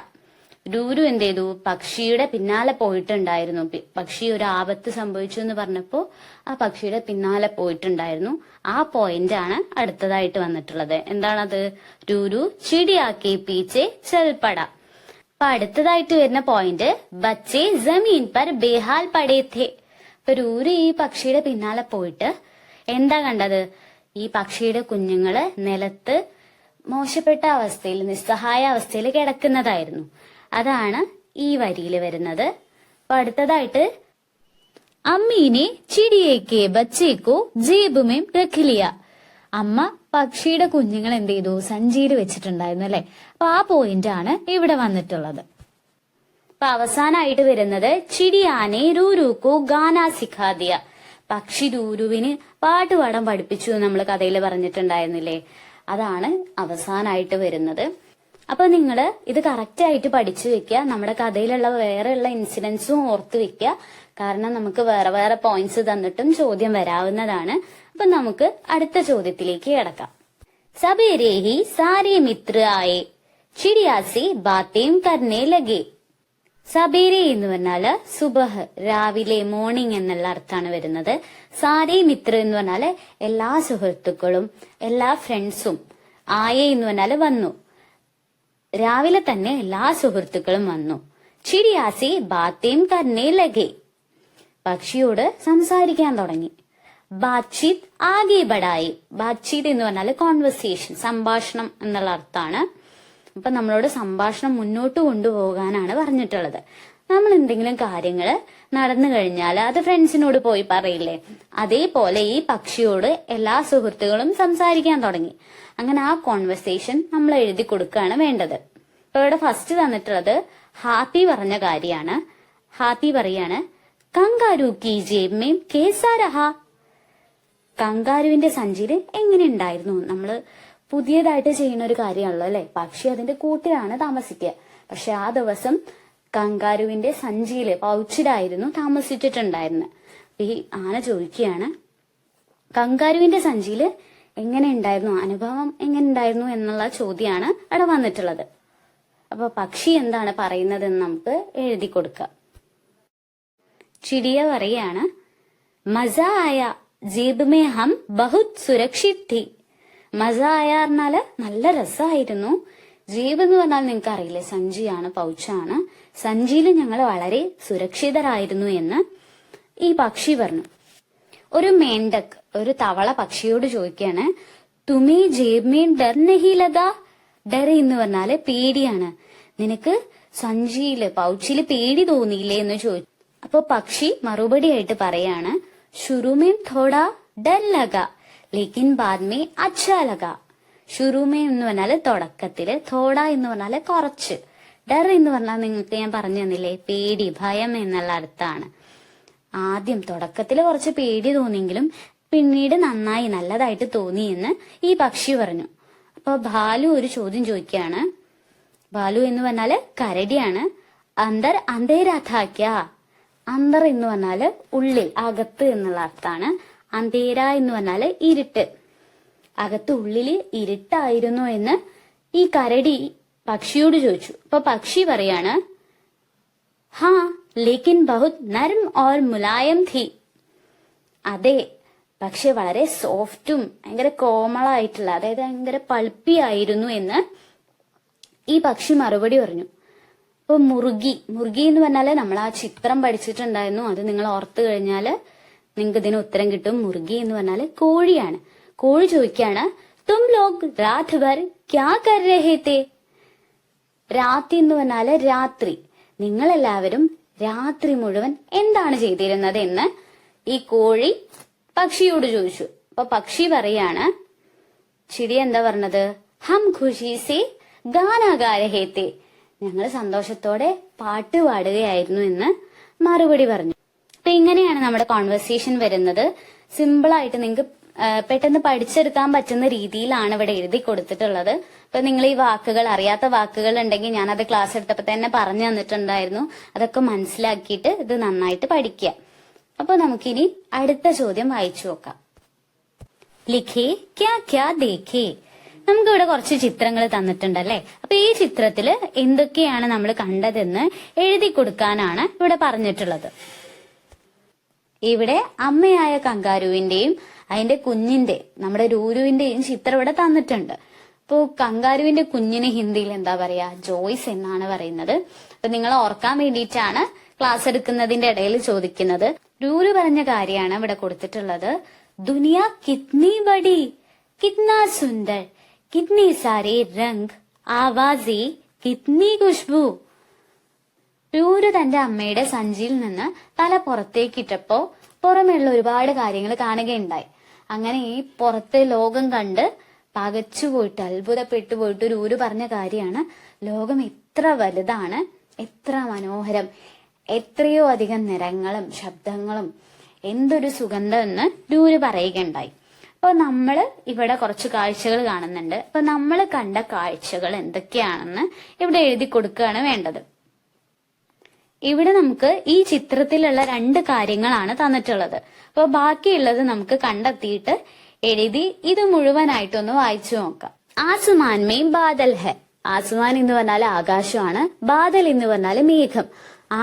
രൂരു എന്ത് ചെയ്തു? പക്ഷിയുടെ പിന്നാലെ പോയിട്ടുണ്ടായിരുന്നു. പക്ഷി ഒരു ആപത്ത് സംഭവിച്ചു എന്ന് പറഞ്ഞപ്പോ ആ പക്ഷിയുടെ പിന്നാലെ പോയിട്ടുണ്ടായിരുന്നു. ആ പോയിന്റ് ആണ് അടുത്തതായിട്ട് വന്നിട്ടുള്ളത്. എന്താണത്? രൂരു ചിടിയാക്കി പീച്ചെ ചൽപ്പട. അപ്പൊ അടുത്തതായിട്ട് വരുന്ന പോയിന്റ് ബച്ചെ ജമീൻ പർ ബേഹാൽ പടേ ഥേ. ഇപ്പൊ രൂരു ഈ പക്ഷിയുടെ പിന്നാലെ പോയിട്ട് എന്താ കണ്ടത്? ഈ പക്ഷിയുടെ കുഞ്ഞുങ്ങള് നിലത്ത് മോശപ്പെട്ട അവസ്ഥയിൽ, നിസ്സഹായ അവസ്ഥയിൽ കിടക്കുന്നതായിരുന്നു. അതാണ് ഈ വരിയിൽ വരുന്നത്. അപ്പൊ അടുത്തതായിട്ട് അമ്മീനെ ചിടിയേക്ക് ബച്ചേക്കോ ജേബുമേം രഖിലിയ. അമ്മ പക്ഷിയുടെ കുഞ്ഞുങ്ങൾ എന്ത് ചെയ്തു? സഞ്ചിയിൽ വെച്ചിട്ടുണ്ടായിരുന്നു അല്ലെ. അപ്പൊ ആ പോയിന്റ് ആണ് ഇവിടെ വന്നിട്ടുള്ളത്. അപ്പൊ അവസാനായിട്ട് വരുന്നത് ചിടിയാനെ രൂരുക്കോ ഗാന സിഖാദിയ. പക്ഷി രൂരുവിന് പാട്ട് പാടാൻ പഠിപ്പിച്ചു എന്ന് നമ്മൾ കഥയിൽ പറഞ്ഞിട്ടുണ്ടായിരുന്നില്ലേ. അതാണ് അവസാനായിട്ട് വരുന്നത്. അപ്പൊ നിങ്ങള് ഇത് കറക്റ്റ് ആയിട്ട് പഠിച്ചു വെക്കുക. നമ്മുടെ കഥയിലുള്ള വേറെയുള്ള ഇൻസിഡൻസും ഓർത്ത് വെക്കുക. കാരണം നമുക്ക് വേറെ വേറെ പോയിന്റ്സ് തന്നിട്ടും ചോദ്യം വരാവുന്നതാണ്. അപ്പൊ നമുക്ക് അടുത്ത ചോദ്യത്തിലേക്ക് കിടക്കാം. സബേരെ ഹി സാരേ മിത്ര ആയേ ചിടിയാസി ബാത്തേം കർണേ ലഗേ. സബേരെ എന്ന് പറഞ്ഞാല് സുബഹ്, രാവിലെ, മോർണിംഗ് എന്നുള്ള അർത്ഥമാണ് വരുന്നത്. സാരേ മിത്ര എന്ന് പറഞ്ഞാല് എല്ലാ സുഹൃത്തുക്കളും, എല്ലാ ഫ്രണ്ട്സും. ആയേ എന്ന് പറഞ്ഞാല് വന്നു. രാവിലെ തന്നെ എല്ലാ സുഹൃത്തുക്കളും വന്നു. ചിടിയാസി ബാത്തേം കർണേ ലഗേ. പക്ഷിയോട് സംസാരിക്കാൻ തുടങ്ങി. ബാത്ചീത് ആകെ ബടായി. ബാത്ചീത് എന്ന് പറഞ്ഞാല് കോൺവെർസേഷൻ, സംഭാഷണം എന്നുള്ള അർത്ഥമാണ്. അപ്പൊ നമ്മളോട് സംഭാഷണം മുന്നോട്ട് കൊണ്ടുപോകാനാണ് പറഞ്ഞിട്ടുള്ളത്. നമ്മൾ എന്തെങ്കിലും കാര്യങ്ങള് നടന്നു കഴിഞ്ഞാൽ അത് ഫ്രണ്ട്സിനോട് പോയി പറയില്ലേ, അതേപോലെ ഈ പക്ഷിയോട് എല്ലാ സുഹൃത്തുക്കളും സംസാരിക്കാൻ തുടങ്ങി. അങ്ങനെ ആ കോൺവെർസേഷൻ നമ്മൾ എഴുതി കൊടുക്കുകയാണ് വേണ്ടത്. ഇപ്പൊ ഇവിടെ ഫസ്റ്റ് തന്നിട്ടുള്ളത് ഹാത്തി പറഞ്ഞ കാര്യമാണ്. ഹാത്തി പറയാണ് കങ്കാരു കി ജേബ് മേം കേസാ രഹാ. കങ്കാരുവിന്റെ സഞ്ചിയില് എങ്ങനെ ഉണ്ടായിരുന്നു? നമ്മള് പുതിയതായിട്ട് ചെയ്യുന്ന ഒരു കാര്യമാണല്ലോ അല്ലെ. പക്ഷി അതിന്റെ കൂട്ടിലാണ് താമസിക്കുക. പക്ഷെ ആ ദിവസം കങ്കാരുവിന്റെ സഞ്ചിയില്, പൗച്ചിലായിരുന്നു താമസിച്ചിട്ടുണ്ടായിരുന്നത്. ഈ ആന ചോദിക്കുകയാണ് കങ്കാരുവിന്റെ സഞ്ചിയില് എങ്ങനെ ഉണ്ടായിരുന്നു, അനുഭവം എങ്ങനെ ഉണ്ടായിരുന്നു എന്നുള്ള ചോദ്യമാണ് അവിടെ വന്നിട്ടുള്ളത്. അപ്പൊ പക്ഷി എന്താണ് പറയുന്നതെന്ന് നമുക്ക് എഴുതി കൊടുക്കാം. ചിടിയ പറയാണ് മസ ആയ ജീബ് മേ ഹം ബഹുത് സുരക്ഷിത് ഥി. മസ ആയ പറഞ്ഞാല് നല്ല രസമായിരുന്നു. ജീബ് എന്ന് പറഞ്ഞാൽ നിങ്ങൾക്ക് അറിയില്ലേ, സഞ്ചിയാണ്, പൗച്ചാണ്. സഞ്ചിയിൽ ഞങ്ങൾ വളരെ സുരക്ഷിതരായിരുന്നു എന്ന് ഈ പക്ഷി പറഞ്ഞു. ഒരു മേണ്ടക്, ഒരു തവള പക്ഷിയോട് ചോദിക്കാണ് തുമേ ജേബ് മേ ഡർ നഹി ലഗാ. ഡർ എന്ന് പറഞ്ഞാല് പേടിയാണ്. നിനക്ക് സഞ്ചിയില്, പൗച്ചില് പേടി തോന്നിയില്ലേ എന്ന് ചോദിച്ചു. അപ്പൊ പക്ഷി മറുപടി ആയിട്ട് പറയാണ് ശുരുമേ തോടാ ഡർ ലഗാ ലേക്കിൻ ബാദ് മേ അച്ഛാ ലഗാ. ഷുറൂമേ എന്ന് പറഞ്ഞാല് തുടക്കത്തില്, തോട എന്ന് പറഞ്ഞാല് കുറച്ച്, ഡർ എന്ന് പറഞ്ഞാൽ നിങ്ങൾക്ക് ഞാൻ പറഞ്ഞു തന്നില്ലേ, പേടി, ഭയം എന്നുള്ള അർത്ഥമാണ്. ആദ്യം തുടക്കത്തില് കുറച്ച് പേടി തോന്നിയെങ്കിലും പിന്നീട് നന്നായി, നല്ലതായിട്ട് തോന്നി എന്ന് ഈ പക്ഷി പറഞ്ഞു. അപ്പൊ ഭാലു ഒരു ചോദ്യം ചോദിക്കുകയാണ്. ഭാലു എന്ന് പറഞ്ഞാല് കരടിയാണ്. അന്തർ അന്തേരാഥാക്യ. അന്തർ എന്ന് പറഞ്ഞാല് ഉള്ളിൽ, അകത്ത് എന്നുള്ള അർത്ഥമാണ്. അന്തേര എന്ന് പറഞ്ഞാല് ഇരുട്ട്. അകത്ത് ഉള്ളില് ഇരുട്ടായിരുന്നു എന്ന് ഈ കരടി പക്ഷിയോട് ചോദിച്ചു. അപ്പൊ പക്ഷി പറയാണ് ഹാ ലേക്കിൻ ബഹുത് നർം ഓർ മുലായം ഥി. അതെ, പക്ഷെ വളരെ സോഫ്റ്റും ഭയങ്കര കോമളായിട്ടുള്ള, അതായത് ഭയങ്കര പൾപ്പി ആയിരുന്നു എന്ന് ഈ പക്ഷി മറുപടി പറഞ്ഞു. ഇപ്പൊ മുറുകി എന്ന് പറഞ്ഞാല് നമ്മൾ ആ ചിത്രം പഠിച്ചിട്ടുണ്ടായിരുന്നു. അത് നിങ്ങൾ ഓർത്തു കഴിഞ്ഞാല് നിങ്ങൾക്ക് ഇതിന് ഉത്തരം കിട്ടും. മുറുകി എന്ന് പറഞ്ഞാല് കോഴിയാണ്. കോഴി ചോദിക്കാണ്, തും ലോഗ് രാത് ഭർ ക്യാ കർ രഹേ തേ? രാത്രി എന്ന് പറഞ്ഞാല് രാത്രി, നിങ്ങൾ എല്ലാവരും രാത്രി മുഴുവൻ എന്താണ് ചെയ്തിരുന്നത് എന്ന് ഈ കോഴി പക്ഷിയോട് ചോദിച്ചു. അപ്പൊ പക്ഷി പറയാണ്, ചിടി എന്താ പറഞ്ഞത്? ഹം ഖുഷി സേ ഗാനാ ഗാ രഹേ തേ, ഞങ്ങൾ സന്തോഷത്തോടെ പാട്ട് പാടുകയായിരുന്നു എന്ന് മറുപടി പറഞ്ഞു. അപ്പൊ ഇങ്ങനെയാണ് നമ്മുടെ കോൺവെർസേഷൻ വരുന്നത്. സിമ്പിൾ ആയിട്ട് നിങ്ങൾക്ക് പെട്ടെന്ന് പഠിച്ചെടുക്കാൻ പറ്റുന്ന രീതിയിലാണ് ഇവിടെ എഴുതി കൊടുത്തിട്ടുള്ളത്. അപ്പൊ നിങ്ങൾ ഈ വാക്കുകൾ, അറിയാത്ത വാക്കുകൾ ഉണ്ടെങ്കിൽ ഞാനത് ക്ലാസ് എടുത്തപ്പോ തന്നെ പറഞ്ഞു തന്നിട്ടുണ്ടായിരുന്നു. അതൊക്കെ മനസ്സിലാക്കിയിട്ട് ഇത് നന്നായിട്ട് പഠിക്കുക. അപ്പൊ നമുക്കിനി അടുത്ത ചോദ്യം വായിച്ചു നോക്കാം. ലിഖേ ക്യാ ക്യാ ദേഖേ. നമുക്ക് ഇവിടെ കുറച്ച് ചിത്രങ്ങൾ തന്നിട്ടുണ്ടല്ലേ. അപ്പൊ ഈ ചിത്രത്തില് എന്തൊക്കെയാണ് നമ്മൾ കണ്ടതെന്ന് എഴുതി കൊടുക്കാനാണ് ഇവിടെ പറഞ്ഞിട്ടുള്ളത്. ഇവിടെ അമ്മയായ കങ്കാരുവിന്റെയും അതിന്റെ കുഞ്ഞിന്റെ, നമ്മുടെ രൂരുവിന്റെയും ചിത്രം ഇവിടെ തന്നിട്ടുണ്ട്. അപ്പോ കങ്കാരുവിന്റെ കുഞ്ഞിന് ഹിന്ദിയിൽ എന്താ പറയാ? ജോയ്സ് എന്നാണ് പറയുന്നത്. അപ്പൊ നിങ്ങൾ ഓർക്കാൻ വേണ്ടിയിട്ടാണ് ക്ലാസ് എടുക്കുന്നതിന്റെ ഇടയിൽ ചോദിക്കുന്നത്. രൂരു പറഞ്ഞ കാര്യമാണ് ഇവിടെ കൊടുത്തിട്ടുള്ളത്. ദുനിയ കിത്നി ബഡി, കിത്നാ സുന്ദർ, കിത്നി സാരെ രംഗ്, ആവാസി, കിത്നി ഖുഷ്ബു. രൂരു തന്റെ അമ്മയുടെ സഞ്ചിയിൽ നിന്ന് തല പുറത്തേക്കിട്ടപ്പോ പുറമെയുള്ള ഒരുപാട് കാര്യങ്ങൾ കാണുകയുണ്ടായി. അങ്ങനെ ഈ പുറത്തെ ലോകം കണ്ട് പകച്ചുപോയിട്ട്, അത്ഭുതപ്പെട്ടു പോയിട്ട് രൂരു പറഞ്ഞ കാര്യമാണ്, ലോകം എത്ര വലുതാണ്, എത്ര മനോഹരം, എത്രയോ അധികം നിറങ്ങളും ശബ്ദങ്ങളും, എന്തൊരു സുഗന്ധം എന്ന് രൂരു പറയുകയുണ്ടായി. അപ്പൊ നമ്മള് ഇവിടെ കുറച്ച് കാഴ്ചകൾ കാണുന്നുണ്ട്. അപ്പൊ നമ്മൾ കണ്ട കാഴ്ചകൾ എന്തൊക്കെയാണെന്ന് ഇവിടെ എഴുതി കൊടുക്കുകയാണ് വേണ്ടത്. ഇവിടെ നമുക്ക് ഈ ചിത്രത്തിലുള്ള 2 കാര്യങ്ങളാണ് തന്നിട്ടുള്ളത്. അപ്പൊ ബാക്കിയുള്ളത് നമുക്ക് കണ്ടെത്തിയിട്ട് എഴുതി ഇത് മുഴുവനായിട്ടൊന്ന് വായിച്ചു നോക്കാം. ആസ്മാൻ മേ ബാദൽ ഹെ. ആസ്മാൻ എന്ന് പറഞ്ഞാൽ ആകാശമാണ്. ബാദൽ എന്ന് പറഞ്ഞാൽ മേഘം.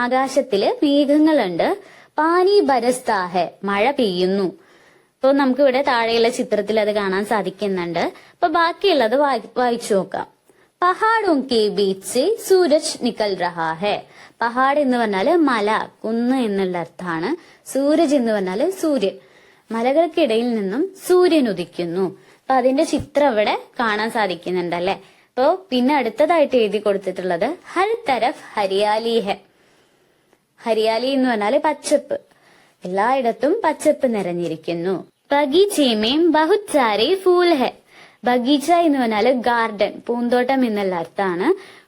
ആകാശത്തില് മേഘങ്ങളുണ്ട്. പാനി ബരസ്താ ഹെ, മഴ പെയ്യുന്നു. അപ്പൊ നമുക്ക് ഇവിടെ താഴെയുള്ള ചിത്രത്തിൽ അത് കാണാൻ സാധിക്കുന്നുണ്ട്. അപ്പൊ ബാക്കിയുള്ളത് വായിച്ചു നോക്കാം. പഹാഡോं के बीच से सूरज निकल रहा है. പഹാഡ് എന്ന് പറഞ്ഞാല് മല, കുന്ന് എന്നുള്ള അർത്ഥമാണ്. സൂരജ് എന്ന് പറഞ്ഞാല് സൂര്യൻ. മലകൾക്കിടയിൽ നിന്നും സൂര്യൻ ഉദിക്കുന്നു. അപ്പൊ അതിന്റെ ചിത്രം ഇവിടെ കാണാൻ സാധിക്കുന്നുണ്ടല്ലേ. അപ്പൊ പിന്നെ അടുത്തതായിട്ട് എഴുതി കൊടുത്തിട്ടുള്ളത് ഹർ തരഫ് ഹരിയാലി ഹെ. ഹരിയാലി എന്ന് പറഞ്ഞാല് പച്ചപ്പ്, എല്ലായിടത്തും പച്ചപ്പ് നിറഞ്ഞിരിക്കുന്നു. ബഗീചേമേം ബഹുത് സാരെ ഫൂൽ ഹെ. ബഗീച്ച എന്ന് പറഞ്ഞാല് ഗാർഡൻ, പൂന്തോട്ടം എന്നുള്ള അർത്ഥമാണ്.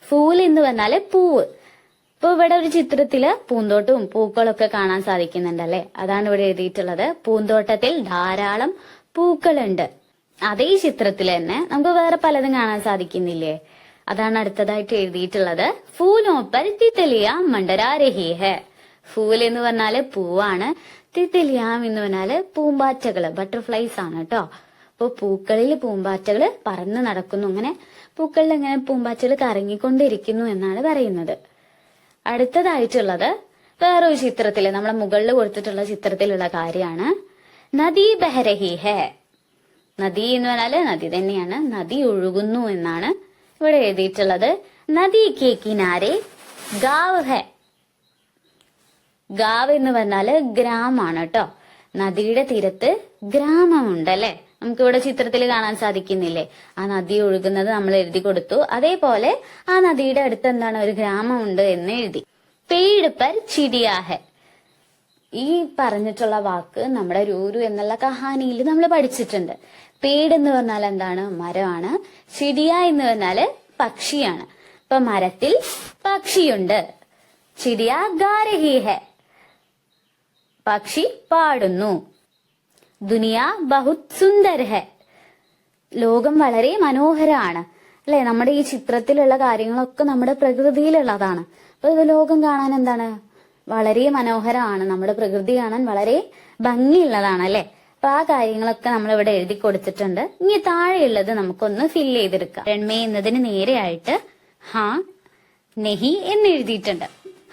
ഫൂൽ എന്ന് പറഞ്ഞാല് പൂവ്. ഇപ്പൊ ഇവിടെ ഒരു ചിത്രത്തില് പൂന്തോട്ടവും പൂക്കളൊക്കെ കാണാൻ സാധിക്കുന്നുണ്ടല്ലേ. അതാണ് ഇവിടെ എഴുതിയിട്ടുള്ളത്. പൂന്തോട്ടത്തിൽ ധാരാളം പൂക്കളുണ്ട്. അതേ ചിത്രത്തിൽ തന്നെ നമുക്ക് വേറെ പലതും കാണാൻ സാധിക്കുന്നില്ലേ. അതാണ് അടുത്തതായിട്ട് എഴുതിയിട്ടുള്ളത്. ഫൂലോപ്പർ തിത്തലിയ മണ്ടരാ രഹി ഹെ. ഫൂൽ എന്ന് പറഞ്ഞാല് പൂവാണ്. തിത്തലിയാം എന്ന് പറഞ്ഞാല് പൂമ്പാറ്റകള്, ബട്ടർഫ്ലൈസ് ആണ് കേട്ടോ. അപ്പൊ പൂക്കളിൽ പൂമ്പാറ്റകള് പറന്ന് നടക്കുന്നു. അങ്ങനെ പൂക്കളിൽ ഇങ്ങനെ പൂമ്പാറ്റകൾ കറങ്ങിക്കൊണ്ടിരിക്കുന്നു എന്നാണ് പറയുന്നത്. അടുത്തതായിട്ടുള്ളത് വേറൊരു ചിത്രത്തില്, നമ്മളെ മുകളിൽ കൊടുത്തിട്ടുള്ള ചിത്രത്തിലുള്ള കാര്യമാണ്. നദി ബഹരഹി ഹെ. നദി എന്ന് പറഞ്ഞാല് നദി തന്നെയാണ്. നദി ഒഴുകുന്നു എന്നാണ് ഇവിടെ എഴുതിയിട്ടുള്ളത്. നദി കെ കിനാരെ ഗാവ് ഹെ. ഗാവ് എന്ന് പറഞ്ഞാല് ഗ്രാമാണ് കേട്ടോ. നദിയുടെ തീരത്ത് ഗ്രാമമുണ്ടല്ലേ. നമുക്ക് ഇവിടെ ചിത്രത്തിൽ കാണാൻ സാധിക്കുന്നില്ലേ. ആ നദി ഒഴുകുന്നത് നമ്മൾ എഴുതി കൊടുത്തു. അതേപോലെ ആ നദിയുടെ അടുത്ത് എന്താണ്, ഒരു ഗ്രാമമുണ്ട് എന്ന് എഴുതി. പേട് പർ ചിടിയാ ഹെ. ഈ പറഞ്ഞിട്ടുള്ള വാക്ക് നമ്മുടെ രൂരു എന്നുള്ള കഹാനിയിൽ നമ്മൾ പഠിച്ചിട്ടുണ്ട്. പേട് എന്ന് പറഞ്ഞാൽ എന്താണ്, മരമാണ്. ചിടിയ എന്ന് പറഞ്ഞാല് പക്ഷിയാണ്. അപ്പൊ മരത്തിൽ പക്ഷിയുണ്ട്. ചിടിയ ഗാ രഹി ഹെ, പക്ഷി പാടുന്നു. ദുനിയ ബഹുത് സുന്ദർ ഹെ. ലോകം വളരെ മനോഹരമാണ് അല്ലെ. നമ്മുടെ ഈ ചിത്രത്തിലുള്ള കാര്യങ്ങളൊക്കെ നമ്മുടെ പ്രകൃതിയിലുള്ളതാണ്. അപ്പൊ ഇത് ലോകം കാണാൻ എന്താണ്, വളരെ മനോഹരമാണ്. നമ്മുടെ പ്രകൃതി കാണാൻ വളരെ ഭംഗിയുള്ളതാണ് അല്ലെ. അപ്പൊ ആ കാര്യങ്ങളൊക്കെ നമ്മൾ ഇവിടെ എഴുതി കൊടുത്തിട്ടുണ്ട്. ഇനി താഴെയുള്ളത് നമുക്കൊന്ന് ഫില്ല് ചെയ്തെടുക്കാം. രൺമേ എന്നതിന് നേരെയായിട്ട് ഹാ നെഹി എന്ന് എഴുതിയിട്ടുണ്ട്.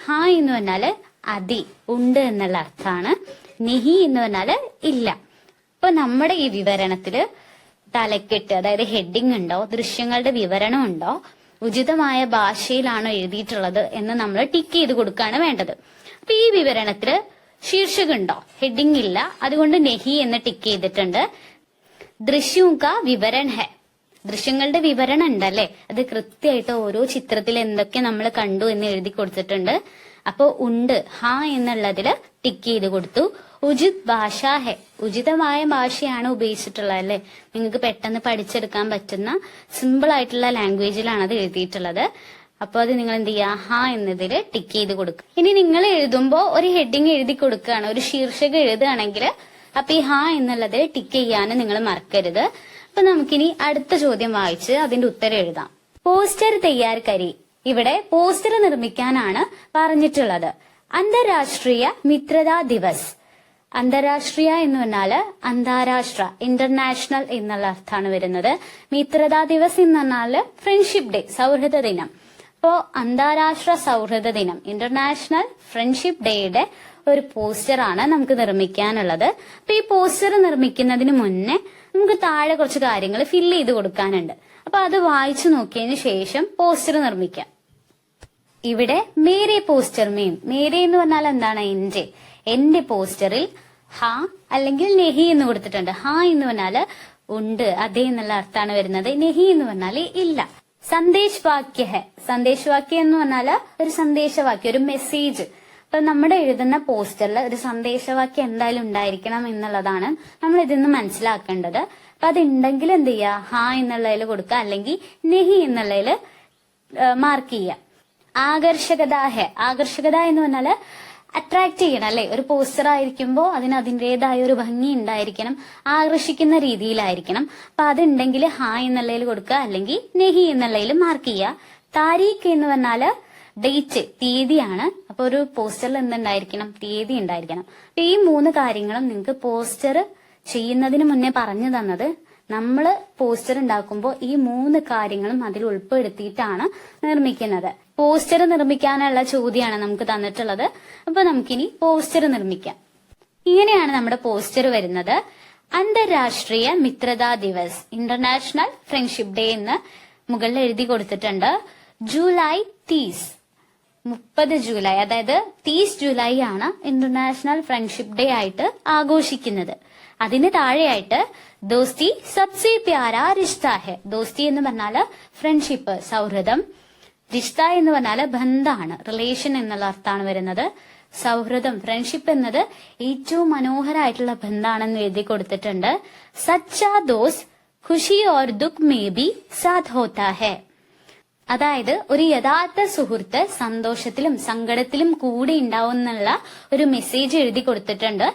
ഹാ എന്ന് പറഞ്ഞാല് അതി, ഉണ്ട് എന്നുള്ള അർത്ഥമാണ്. നെഹി എന്ന് പറഞ്ഞാല് ഇല്ല. ഇപ്പൊ നമ്മുടെ ഈ വിവരണത്തില് തലക്കെട്ട്, അതായത് ഹെഡിങ് ഉണ്ടോ, ദൃശ്യങ്ങളുടെ വിവരണം ഉണ്ടോ, ഉചിതമായ ഭാഷയിലാണോ എഴുതിയിട്ടുള്ളത് എന്ന് നമ്മൾ ടിക്ക് ചെയ്ത് കൊടുക്കുകയാണ് വേണ്ടത്. അപ്പൊ ഈ വിവരണത്തില് ശീർഷകം ഉണ്ടോ? ഹെഡിങ് ഇല്ല, അതുകൊണ്ട് നെഹി എന്ന് ടിക്ക് ചെയ്തിട്ടുണ്ട്. ദൃശ്യവും കാ വിവരൺ ഹെ, ദൃശ്യങ്ങളുടെ വിവരണം ഉണ്ടല്ലേ, അത് കൃത്യമായിട്ട് ഓരോ ചിത്രത്തിൽ എന്തൊക്കെ നമ്മൾ കണ്ടു എന്ന് എഴുതി കൊടുത്തിട്ടുണ്ട്. അപ്പൊ ഉണ്ട്, ഹാ എന്നുള്ളതില് ടിക്ക് ചെയ്ത് കൊടുത്തു. ഉചിത് ഭാഷ ഹെ, ഉചിതമായ ഭാഷയാണ് ഉപയോഗിച്ചിട്ടുള്ളത് അല്ലെ, നിങ്ങൾക്ക് പെട്ടെന്ന് പഠിച്ചെടുക്കാൻ പറ്റുന്ന സിമ്പിൾ ആയിട്ടുള്ള ലാംഗ്വേജിലാണ് അത് എഴുതിയിട്ടുള്ളത്. അപ്പൊ അത് നിങ്ങൾ എന്ത് ചെയ്യുക, ഹാ എന്നതിൽ ടിക്ക് ചെയ്ത് കൊടുക്കുക. ഇനി നിങ്ങൾ എഴുതുമ്പോ ഒരു ഹെഡിങ് എഴുതി കൊടുക്കുകയാണ്, ഒരു ശീർഷകം എഴുതുകയാണെങ്കിൽ അപ്പൊ ഈ ഹാ എന്നുള്ളത് ടിക്ക് ചെയ്യാൻ നിങ്ങൾ മറക്കരുത്. അപ്പൊ നമുക്കിനി അടുത്ത ചോദ്യം വായിച്ച് അതിന്റെ ഉത്തരം എഴുതാം. പോസ്റ്റർ തയ്യാർ കരി, ഇവിടെ പോസ്റ്റർ നിർമ്മിക്കാനാണ് പറഞ്ഞിട്ടുള്ളത്. അന്താരാഷ്ട്രീയ മിത്രതാ ദിവസ്, അന്താരാഷ്ട്രീയ എന്ന് പറഞ്ഞാല് അന്താരാഷ്ട്ര, ഇന്റർനാഷണൽ എന്നുള്ള അർത്ഥമാണ് വരുന്നത്. മിത്രതാ ദിവസ് എന്ന് പറഞ്ഞാല് ഫ്രണ്ട്ഷിപ്പ് ഡേ, സൗഹൃദ ദിനം. അപ്പോ അന്താരാഷ്ട്ര സൗഹൃദ ദിനം, ഇന്റർനാഷണൽ ഫ്രണ്ട്ഷിപ്പ് ഡേയുടെ ഒരു പോസ്റ്റർ ആണ് നമുക്ക് നിർമ്മിക്കാനുള്ളത്. അപ്പൊ ഈ പോസ്റ്റർ നിർമ്മിക്കുന്നതിന് മുന്നേ നമുക്ക് താഴെ കുറച്ച് കാര്യങ്ങൾ ഫില്ല് ചെയ്ത് കൊടുക്കാനുണ്ട്. അപ്പൊ അത് വായിച്ചു നോക്കിയതിന് ശേഷം പോസ്റ്റർ നിർമ്മിക്കാം. ഇവിടെ മേരെ പോസ്റ്റർ മീൻ, മേരെ എന്ന് പറഞ്ഞാൽ എന്താണ്? എന്റെ പോസ്റ്ററിൽ ഹാ അല്ലെങ്കിൽ നെഹി എന്ന് കൊടുത്തിട്ടുണ്ട്. ഹാ എന്ന് പറഞ്ഞാല് ഉണ്ട്, അതെ എന്നുള്ള അർത്ഥമാണ് വരുന്നത്. നെഹി എന്ന് പറഞ്ഞാല് ഇല്ല. സന്ദേശ് വാക്യ ഹെ, സന്ദേശ് വാക്യം എന്ന് പറഞ്ഞാല് ഒരു സന്ദേശവാക്യം, ഒരു മെസ്സേജ്. അപ്പൊ നമ്മുടെ എഴുതുന്ന പോസ്റ്ററിൽ ഒരു സന്ദേശവാക്യം എന്തായാലും ഉണ്ടായിരിക്കണം എന്നുള്ളതാണ് നമ്മൾ ഇതിന്ന് മനസ്സിലാക്കേണ്ടത്. അപ്പൊ അതുണ്ടെങ്കിൽ എന്ത് ചെയ്യുക, ഹാ എന്നുള്ളതിൽ കൊടുക്കുക, അല്ലെങ്കിൽ നെഹി എന്നുള്ളതിൽ മാർക്ക് ചെയ്യുക. ആകർഷകത ഹെ, ആകർഷകത എന്ന് പറഞ്ഞാല് അട്രാക്ട് ചെയ്യണം അല്ലെ. ഒരു പോസ്റ്റർ ആയിരിക്കുമ്പോൾ അതിന് അതിൻ്റെതായ ഒരു ഭംഗി ഉണ്ടായിരിക്കണം, ആകർഷിക്കുന്ന രീതിയിലായിരിക്കണം. അപ്പൊ അതുണ്ടെങ്കിൽ ഹാ എന്നുള്ളതിൽ കൊടുക്കുക, അല്ലെങ്കിൽ നെഹി എന്നുള്ളതിൽ മാർക്ക് ചെയ്യുക. താരീഖ് എന്ന് പറഞ്ഞാല് ഡേറ്റ്, തീയതിയാണ്. അപ്പൊ ഒരു പോസ്റ്ററിൽ എന്തുണ്ടായിരിക്കണം? തീയതി ഉണ്ടായിരിക്കണം. അപ്പൊ ഈ 3 കാര്യങ്ങളും നിങ്ങൾക്ക് പോസ്റ്റർ ചെയ്യുന്നതിന് മുന്നേ പറഞ്ഞു തന്നത്. നമ്മള് പോസ്റ്റർ ഉണ്ടാക്കുമ്പോൾ ഈ 3 കാര്യങ്ങളും അതിൽ ഉൾപ്പെടുത്തിയിട്ടാണ് നിർമ്മിക്കുന്നത്. പോസ്റ്റർ നിർമ്മിക്കാനുള്ള ചോദ്യമാണ് നമുക്ക് തന്നിട്ടുള്ളത്. അപ്പൊ നമുക്കിനി പോസ്റ്റർ നിർമ്മിക്കാം. ഇങ്ങനെയാണ് നമ്മുടെ പോസ്റ്റർ വരുന്നത്. അന്താരാഷ്ട്രീയ മിത്രതാ ദിവസ്, ഇന്റർനാഷണൽ ഫ്രണ്ട്ഷിപ്പ് ഡേ എന്ന് മുകളിൽ എഴുതി കൊടുത്തിട്ടുണ്ട്. ജൂലൈ 30 ജൂലൈ, അതായത് 30 ജൂലൈ ആണ് ഇന്റർനാഷണൽ ഫ്രണ്ട്ഷിപ്പ് ഡേ ആയിട്ട് ആഘോഷിക്കുന്നത്. അതിന് താഴെയായിട്ട് ദോസ്തി സബ്സെ പ്യാരാ റിഷ്ത ഹെ, ദോസ്തി എന്ന് പറഞ്ഞാല് ഫ്രണ്ട്ഷിപ്പ്, സൗഹൃദം. റിഷ്ത എന്ന് പറഞ്ഞാല് ബന്ധാണ്, റിലേഷൻ എന്നുള്ള അർത്ഥമാണ് വരുന്നത്. സൗഹൃദം, ഫ്രണ്ട്ഷിപ്പ് എന്നത് ഏറ്റവും മനോഹരമായിട്ടുള്ള ബന്ധാണെന്ന് എഴുതി കൊടുത്തിട്ടുണ്ട്. സച്ചാ ദോസ് ഖുഷി ഓർ ദുഃഖ് മേ ബി സാഥ് ഹോത്താ ഹെ, അതായത് ഒരു യഥാർത്ഥ സുഹൃത്ത് സന്തോഷത്തിലും സങ്കടത്തിലും കൂടി ഉണ്ടാവും എന്നുള്ള ഒരു മെസ്സേജ് എഴുതി കൊടുത്തിട്ടുണ്ട്.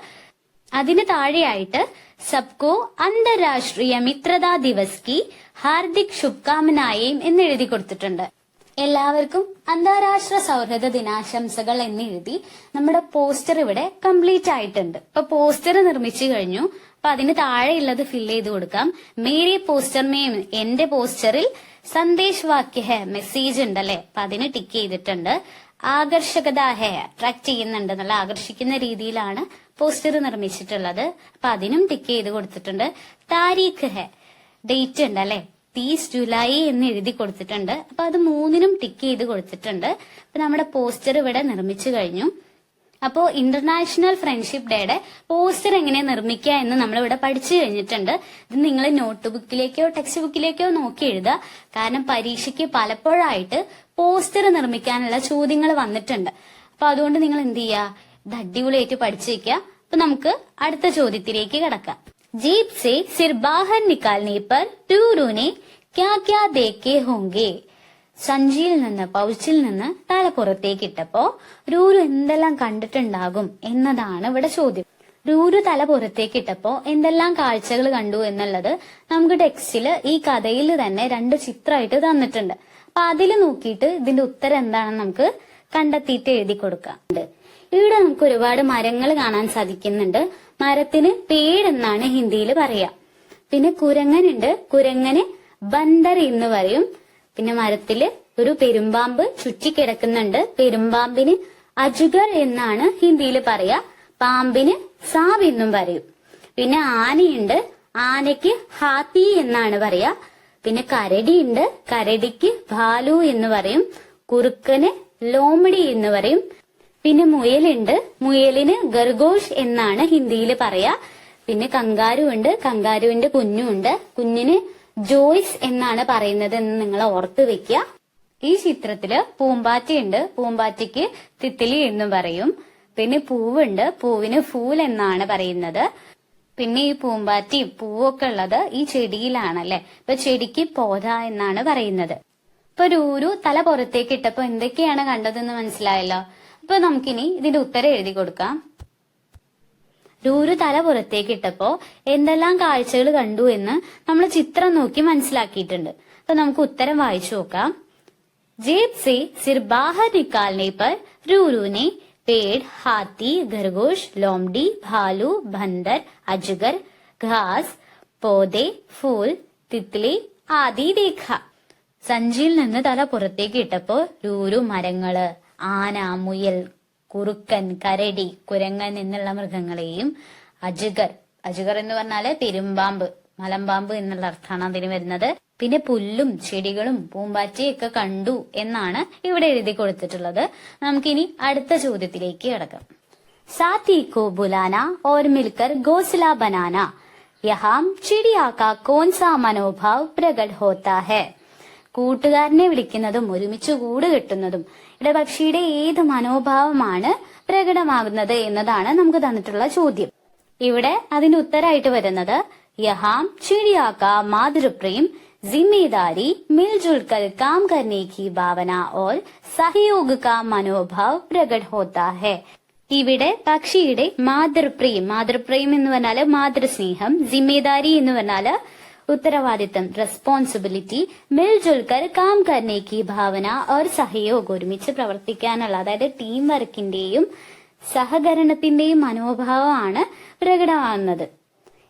അതിന് താഴെയായിട്ട് സബ്കോ അന്താരാഷ്ട്രീയ മിത്രതാ ദിവസ് കി ഹാർദിക് ശുഭകാമനായേം എന്ന് എഴുതി കൊടുത്തിട്ടുണ്ട്. എല്ലാവർക്കും അന്താരാഷ്ട്ര സൗഹൃദ ദിനാശംസകൾ എന്ന് എഴുതി നമ്മുടെ പോസ്റ്റർ ഇവിടെ കംപ്ലീറ്റ് ആയിട്ടുണ്ട്. അപ്പൊ പോസ്റ്റർ നിർമ്മിച്ചു കഴിഞ്ഞു. അപ്പൊ അതിന് താഴെയുള്ളത് ഫില്ല് ചെയ്ത് കൊടുക്കാം. മേരെ പോസ്റ്റർ മേ, എന്റെ പോസ്റ്ററിൽ സന്ദേശ് വാക്യ ഹെ, മെസ്സേജ് ഉണ്ടല്ലേ, അപ്പൊ അതിന് ടിക്ക് ചെയ്തിട്ടുണ്ട്. ആകർഷകത ഹെ, അട്രാക്ട് ചെയ്യുന്നുണ്ട്, നല്ല ആകർഷിക്കുന്ന രീതിയിലാണ് പോസ്റ്റർ നിർമ്മിച്ചിട്ടുള്ളത്. അപ്പൊ അതിനും ടിക്ക് ചെയ്ത് കൊടുത്തിട്ടുണ്ട്. താരീഖ് ഹെ, ഡേറ്റ് ഉണ്ട് അല്ലെ, 30 ജൂലൈ എന്ന് എഴുതി കൊടുത്തിട്ടുണ്ട്. അപ്പൊ അത് 3നും ടിക്ക് ചെയ്ത് കൊടുത്തിട്ടുണ്ട്. അപ്പൊ നമ്മുടെ പോസ്റ്റർ ഇവിടെ നിർമ്മിച്ചു കഴിഞ്ഞു. അപ്പോ ഇന്റർനാഷണൽ ഫ്രണ്ട്ഷിപ്പ് ഡേയുടെ പോസ്റ്റർ എങ്ങനെ നിർമ്മിക്കുക എന്ന് നമ്മൾ ഇവിടെ പഠിച്ചു കഴിഞ്ഞിട്ടുണ്ട്. ഇത് നിങ്ങൾ നോട്ട് ബുക്കിലേക്കോ ടെക്സ്റ്റ് ബുക്കിലേക്കോ നോക്കി എഴുതുക. കാരണം പരീക്ഷയ്ക്ക് പലപ്പോഴായിട്ട് പോസ്റ്റർ നിർമ്മിക്കാനുള്ള ചോദ്യങ്ങൾ വന്നിട്ടുണ്ട്. അപ്പൊ അതുകൊണ്ട് നിങ്ങൾ എന്ത് ചെയ്യുക, ഇത് അടിപൊളിയായിട്ട് പഠിച്ചു വെക്കുക. അപ്പൊ നമുക്ക് അടുത്ത ചോദ്യത്തിലേക്ക് കിടക്കാം. ജീപ് സെ സിർ ബാഹർ നിക്കാൽനെ പർ ടൂറുനെ ക്യാ ക്യാ ദേഖേ ഹോംഗെ, സഞ്ചിയിൽ നിന്ന്, പൗച്ചിൽ നിന്ന് തല പുറത്തേക്ക് ഇട്ടപ്പോ രൂരു എന്തെല്ലാം കണ്ടിട്ടുണ്ടാകും എന്നതാണ് ഇവിടെ ചോദ്യം. രൂരു തല പുറത്തേക്ക് ഇട്ടപ്പോ എന്തെല്ലാം കാഴ്ചകൾ കണ്ടു എന്നുള്ളത് നമുക്ക് ടെക്സ്റ്റില് ഈ കഥയിൽ തന്നെ 2 ചിത്രമായിട്ട് തന്നിട്ടുണ്ട്. അപ്പൊ അതിൽ നോക്കിയിട്ട് ഇതിന്റെ ഉത്തരം എന്താണെന്ന് നമുക്ക് കണ്ടെത്തിയിട്ട് എഴുതി കൊടുക്കാം. ഇവിടെ നമുക്ക് ഒരുപാട് മരങ്ങൾ കാണാൻ സാധിക്കുന്നുണ്ട്. മരത്തിന് പേട് എന്നാണ് ഹിന്ദിയിൽ പറയാ. പിന്നെ കുരങ്ങനുണ്ട്, കുരങ്ങനെ ബന്ദർ എന്ന് പറയും. പിന്നെ മരത്തില് ഒരു പെരുമ്പാമ്പ് ചുറ്റിക്കിടക്കുന്നുണ്ട്. പെരുമ്പാമ്പിന് അജുഗർ എന്നാണ് ഹിന്ദിയിൽ പറയാ. പാമ്പിന് സാബ് എന്നും പറയും. പിന്നെ ആനയുണ്ട്, ആനയ്ക്ക് ഹാത്തി എന്നാണ് പറയാ. പിന്നെ കരടി ഉണ്ട്, കരടിക്ക് ഭാലു എന്ന് പറയും. കുറുക്കന് ലോമഡി എന്ന് പറയും. പിന്നെ മുയലുണ്ട്, മുയലിന് ഖർഗോഷ് എന്നാണ് ഹിന്ദിയിൽ പറയാ. പിന്നെ കങ്കാരു ഉണ്ട്, കങ്കാരുവിന്റെ കുഞ്ഞുണ്ട്, കുഞ്ഞിന് ജോയ്സ് എന്നാണ് പറയുന്നത് എന്ന് നിങ്ങൾ ഓർത്ത് വെക്കുക. ഈ ചിത്രത്തില് പൂമ്പാറ്റയുണ്ട്, പൂമ്പാറ്റയ്ക്ക് തിത്തിലി എന്ന് പറയും. പിന്നെ പൂവുണ്ട്, പൂവിന് ഫൂൽ എന്നാണ് പറയുന്നത്. പിന്നെ ഈ പൂമ്പാറ്റയും പൂവൊക്കെ ഉള്ളത് ഈ ചെടിയിലാണല്ലേ. ഇപ്പൊ ചെടിക്ക് പോത എന്നാണ് പറയുന്നത്. ഇപ്പൊ രൂരു തല പുറത്തേക്ക് ഇട്ടപ്പോ എന്തൊക്കെയാണ് കണ്ടതെന്ന് മനസ്സിലായല്ലോ. അപ്പൊ നമുക്കിനി ഇതിന്റെ ഉത്തരം എഴുതി കൊടുക്കാം. രൂരു തല പുറത്തേക്ക് ഇട്ടപ്പോ എന്തെല്ലാം കാഴ്ചകൾ കണ്ടു എന്ന് നമ്മൾ ചിത്രം നോക്കി മനസ്സിലാക്കിയിട്ടുണ്ട്. അപ്പൊ നമുക്ക് ഉത്തരം വായിച്ചു നോക്കാം. जेब से सिर बाहर निकालने पर रूरू ने पेड़, हाथी, खरगोश, लोमड़ी, भालू, बंदर, अजगर, घास, पौधे, फूल, तितली आदि देखा. സഞ്ചിയിൽ നിന്ന് തല പുറത്തേക്ക് ഇട്ടപ്പോ രൂരു മരങ്ങള്, ആന, മുയൽ, കുറുക്കൻ, കരടി, കുരങ്ങൻ എന്നുള്ള മൃഗങ്ങളെയും അജഗർ, അജഗർ എന്ന് പറഞ്ഞാല് പെരുമ്പാമ്പ്, മലമ്പാമ്പ് എന്നുള്ള അർത്ഥമാണ് അതിന് വരുന്നത്. പിന്നെ പുല്ലും ചെടികളും പൂമ്പാറ്റയൊക്കെ കണ്ടു എന്നാണ് ഇവിടെ എഴുതി കൊടുത്തിട്ടുള്ളത്. നമുക്കിനി അടുത്ത ചോദ്യത്തിലേക്ക് കിടക്കാം. സാത്തി കോ ബുലാന ഓർ മിൽക്കർ ഗോസ്ല ബനാന, യഹാം ചിടിയാ കാ കോൻ സാ മനോഭാവ് പ്രകട് ഹോത്താ ഹെ. കൂട്ടുകാരനെ വിളിക്കുന്നതും ഒരുമിച്ച് കൂട് കെട്ടുന്നതും ഇടപക്ഷിയുടെ ഏത് മനോഭാവമാണ് പ്രകടമാകുന്നത് എന്നതാണ് നമുക്ക് തന്നിട്ടുള്ള ചോദ്യം. ഇവിടെ അതിന്റെ ഉത്തരമായിട്ട് വരുന്നത് യഹാം ചിടിയാ കാ മാതൃപ്രേം, जिम्मेदारी, मिलजुल कर काम करने की भावना और सहयोग का मनोभाव प्रकट होता है. ഇവിടെ പക്ഷിയുടെ മാതൃപ്രേം, മാതൃപ്രേം എന്ന് പറഞ്ഞാല് മാതൃസ്നേഹം, ജിമ്മേദാരി എന്ന് പറഞ്ഞാല് ഉത്തരവാദിത്തം, റെസ്പോൺസിബിലിറ്റി, മിൽജുൽ കർ കാം കർനെ കി ഭാവന और സഹयोग ഒരുമിച്ച് പ്രവർത്തിക്കാനുള്ള, അതായത് ടീം വർക്കിന്റെയും സഹകരണത്തിന്റെയും മനോഭാവമാണ് പ്രകടമാകുന്നത്.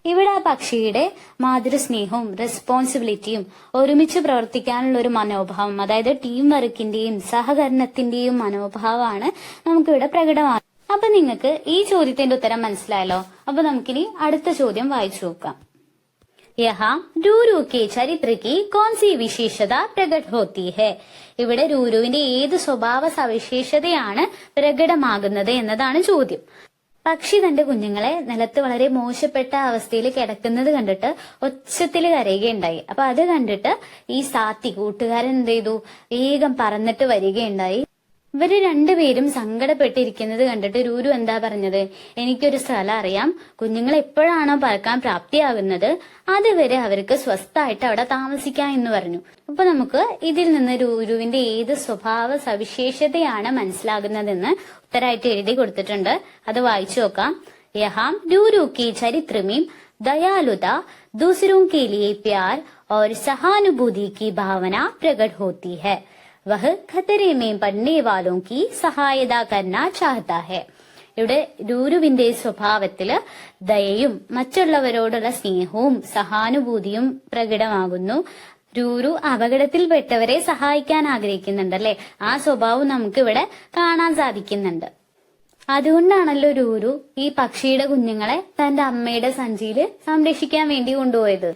ഇവിടെ ആ പക്ഷിയുടെ മാതൃസ്നേഹവും റെസ്പോൺസിബിലിറ്റിയും ഒരുമിച്ച് പ്രവർത്തിക്കാനുള്ള ഒരു മനോഭാവം, അതായത് ടീം വർക്കിന്റെയും സഹകരണത്തിന്റെയും മനോഭാവമാണ് നമുക്കിവിടെ പ്രകടമാകുന്നത്. അപ്പൊ നിങ്ങൾക്ക് ഈ ചോദ്യത്തിന്റെ ഉത്തരം മനസ്സിലായല്ലോ. അപ്പൊ നമുക്കിനി അടുത്ത ചോദ്യം വായിച്ചു നോക്കാം. യഹാ രൂരു കെ ചരിത്രക്ക് കോൺസി വിശേഷത പ്രകട ഹോത്തി ഹെ. ഇവിടെ രൂരുവിന്റെ ഏത് സ്വഭാവ സവിശേഷതയാണ് പ്രകടമാകുന്നത് എന്നതാണ് ചോദ്യം. പക്ഷി തന്റെ കുഞ്ഞുങ്ങളെ നിലത്ത് വളരെ മോശപ്പെട്ട അവസ്ഥയിൽ കിടക്കുന്നത് കണ്ടിട്ട് ഒച്ചത്തിൽ കരയുകയുണ്ടായി. അപ്പൊ അത് കണ്ടിട്ട് ഈ സാത്തി കൂട്ടുകാരൻ എന്ത് ചെയ്തു, വേഗം പറന്നിട്ട് വരികയുണ്ടായി. ഇവര് രണ്ടുപേരും സങ്കടപ്പെട്ടിരിക്കുന്നത് കണ്ടിട്ട് രൂരു എന്താ പറഞ്ഞത്, എനിക്കൊരു സ്ഥലം അറിയാം, കുഞ്ഞുങ്ങൾ എപ്പോഴാണോ പറക്കാൻ പ്രാപ്തിയാകുന്നത് അതുവരെ അവർക്ക് സ്വസ്ഥമായിട്ട് അവിടെ താമസിക്കാം എന്ന് പറഞ്ഞു. അപ്പൊ നമുക്ക് ഇതിൽ നിന്ന് രൂരുവിന്റെ ഏത് സ്വഭാവ സവിശേഷതയാണ് മനസ്സിലാകുന്നതെന്ന് ഉത്തരമായിട്ട് എഴുതി കൊടുത്തിട്ടുണ്ട്. അത് വായിച്ചു നോക്കാം. യഹാം രൂരു की चरित्र में दयालुता, दूसरों के लिए प्यार और सहानुभूति की भावना प्रकट होती है. वह खतरे में पड़ने वालों की सहायता करना चाहता है. ഇവിടെ രൂരുവിന്റെ സ്വഭാവത്തില് ദയയും മറ്റുള്ളവരോടുള്ള സ്നേഹവും സഹാനുഭൂതിയും പ്രകടമാകുന്നു. രൂരു അപകടത്തിൽപ്പെട്ടവരെ സഹായിക്കാൻ ആഗ്രഹിക്കുന്നുണ്ടല്ലേ, ആ സ്വഭാവം നമുക്കിവിടെ കാണാൻ സാധിക്കുന്നുണ്ട്. അതുകൊണ്ടാണല്ലോ രൂരു ഈ പക്ഷിയുടെ കുഞ്ഞുങ്ങളെ തന്റെ അമ്മയുടെ സഞ്ചിയില് സംരക്ഷിക്കാൻ വേണ്ടി കൊണ്ടുപോയത്.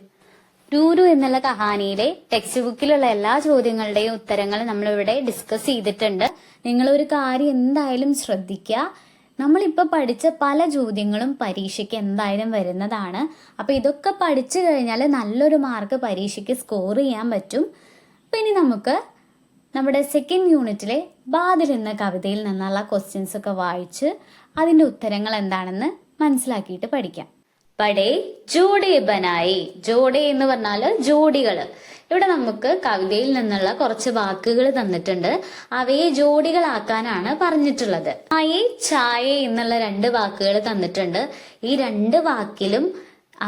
രൂരു എന്നുള്ള കഹാനിയിലെ ടെക്സ്റ്റ് ബുക്കിലുള്ള എല്ലാ ചോദ്യങ്ങളുടെയും ഉത്തരങ്ങൾ നമ്മളിവിടെ ഡിസ്കസ് ചെയ്തിട്ടുണ്ട്. നിങ്ങളൊരു കാര്യം എന്തായാലും ശ്രദ്ധിക്കുക, നമ്മളിപ്പോ പഠിച്ച പല ചോദ്യങ്ങളും പരീക്ഷയ്ക്ക് എന്തായാലും വരുന്നതാണ്. അപ്പൊ ഇതൊക്കെ പഠിച്ചു കഴിഞ്ഞാൽ നല്ലൊരു മാർക്ക് പരീക്ഷയ്ക്ക് സ്കോർ ചെയ്യാൻ പറ്റും. അപ്പൊ ഇനി നമുക്ക് നമ്മുടെ സെക്കൻഡ് യൂണിറ്റിലെ ബാദൽ എന്ന കവിതയിൽ നിന്നുള്ള ക്വസ്റ്റ്യൻസ് ഒക്കെ വായിച്ച് അതിന്റെ ഉത്തരങ്ങൾ എന്താണെന്ന് മനസ്സിലാക്കിയിട്ട് പഠിക്കാം. പടേ ജോഡേ ബനായി. ജോഡേ എന്ന് പറഞ്ഞാല് ജോഡികള്. ഇവിടെ നമുക്ക് കവിതയിൽ നിന്നുള്ള കുറച്ച് വാക്കുകൾ തന്നിട്ടുണ്ട്. അവയെ ജോഡികളാക്കാനാണ് പറഞ്ഞിട്ടുള്ളത്. ആയെ ചായെ എന്നുള്ള 2 വാക്കുകൾ തന്നിട്ടുണ്ട്. ഈ 2 വാക്കിലും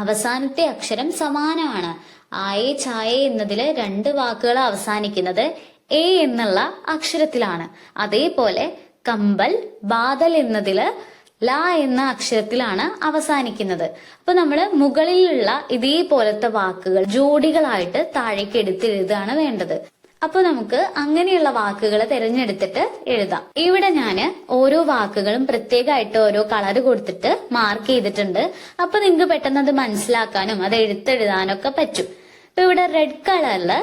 അവസാനത്തെ അക്ഷരം സമാനമാണ്. ആയെ ചായെ എന്നതില് 2 വാക്കുകൾ അവസാനിക്കുന്നത് എ എന്നുള്ള അക്ഷരത്തിലാണ്. അതേപോലെ കമ്പൽ, ബാദൽ എന്നതില് ല എന്ന അക്ഷരത്തിലാണ് അവസാനിക്കുന്നത്. അപ്പൊ നമ്മള് മുകളിലുള്ള ഇതേപോലത്തെ വാക്കുകൾ ജോഡികളായിട്ട് താഴേക്ക് എടുത്തെഴുതാണ് വേണ്ടത്. അപ്പൊ നമുക്ക് അങ്ങനെയുള്ള വാക്കുകൾ തിരഞ്ഞെടുത്തിട്ട് എഴുതാം. ഇവിടെ ഞാന് ഓരോ വാക്കുകളും പ്രത്യേകമായിട്ട് ഓരോ കളർ കൊടുത്തിട്ട് മാർക്ക് ചെയ്തിട്ടുണ്ട്. അപ്പൊ നിങ്ങൾക്ക് പെട്ടെന്ന് അത് മനസ്സിലാക്കാനും അത് എടുത്തെഴുതാനൊക്കെ പറ്റും. അപ്പൊ ഇവിടെ റെഡ് കളറില്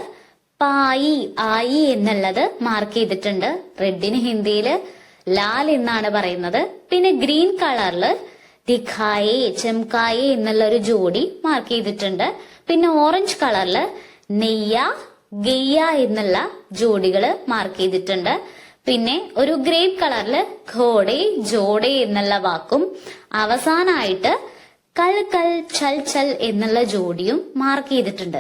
പായി ആയി എന്നുള്ളത് മാർക്ക് ചെയ്തിട്ടുണ്ട്. റെഡിന് ഹിന്ദിയില് ലാൽ എന്നാണ് പറയുന്നത്. പിന്നെ ഗ്രീൻ കളറില് ദിഖായെ ചെംകായെ എന്നുള്ള ഒരു ജോഡി മാർക്ക് ചെയ്തിട്ടുണ്ട്. പിന്നെ ഓറഞ്ച് കളറില് നെയ്യ ഗെയ്യ എന്നുള്ള ജോഡികള് മാർക്ക് ചെയ്തിട്ടുണ്ട്. പിന്നെ ഒരു ഗ്രേപ്പ് കളറില് ഘോടെ ജോഡെ എന്നുള്ള വാക്കും അവസാനമായിട്ട് കൽ കൽ ചൽ ചൽ എന്നുള്ള ജോഡിയും മാർക്ക് ചെയ്തിട്ടുണ്ട്.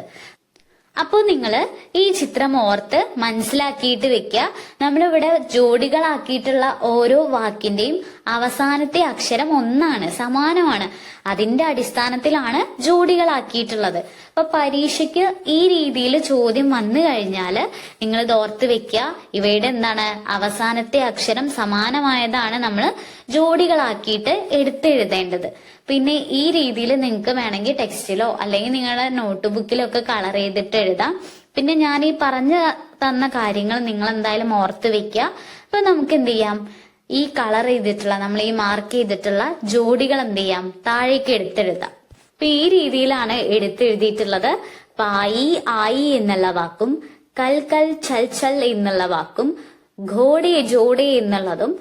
അപ്പോൾ നിങ്ങള് ഈ ചിത്രം ഓർത്ത് മനസ്സിലാക്കിയിട്ട് വെക്കുക. നമ്മളിവിടെ ജോഡികളാക്കിയിട്ടുള്ള ഓരോ വാക്കിന്റെയും അവസാനത്തെ അക്ഷരം ഒന്നാണ്, സമാനമാണ്. അതിന്റെ അടിസ്ഥാനത്തിലാണ് ജോഡികളാക്കിയിട്ടുള്ളത്. അപ്പൊ പരീക്ഷയ്ക്ക് ഈ രീതിയിൽ ചോദ്യം വന്നു കഴിഞ്ഞാല് നിങ്ങൾ ഇത് ഓർത്ത് വെക്കുക. ഇവയുടെ എന്താണ് അവസാനത്തെ അക്ഷരം സമാനമായതാണ് നമ്മൾ ജോഡികളാക്കിയിട്ട് എടുത്തെഴുതേണ്ടത്. പിന്നെ ഈ രീതിയിൽ നിങ്ങൾക്ക് വേണമെങ്കിൽ ടെക്സ്റ്റിലോ അല്ലെങ്കിൽ നിങ്ങളുടെ നോട്ട് ബുക്കിലോ ഒക്കെ കളർ ചെയ്തിട്ട് എഴുതാം. പിന്നെ ഞാൻ ഈ പറഞ്ഞു തന്ന കാര്യങ്ങൾ നിങ്ങൾ എന്തായാലും ഓർത്ത് വെക്കുക. അപ്പൊ നമുക്ക് എന്ത് ചെയ്യാം, ഈ കളർ ചെയ്തിട്ടുള്ള നമ്മൾ ഈ മാർക്ക് ചെയ്തിട്ടുള്ള ജോഡികൾ എന്ത് ചെയ്യാം, താഴേക്ക് എടുത്തെഴുതാം. അപ്പൊ ഈ രീതിയിലാണ് എടുത്തെഴുതിയിട്ടുള്ളത്. പായി ആയി എന്നുള്ള വാക്കും കൽ കൽ ചൽ ചൽ എന്നുള്ള വാക്കും ഘോടെ ജോഡെ എന്നുള്ളതും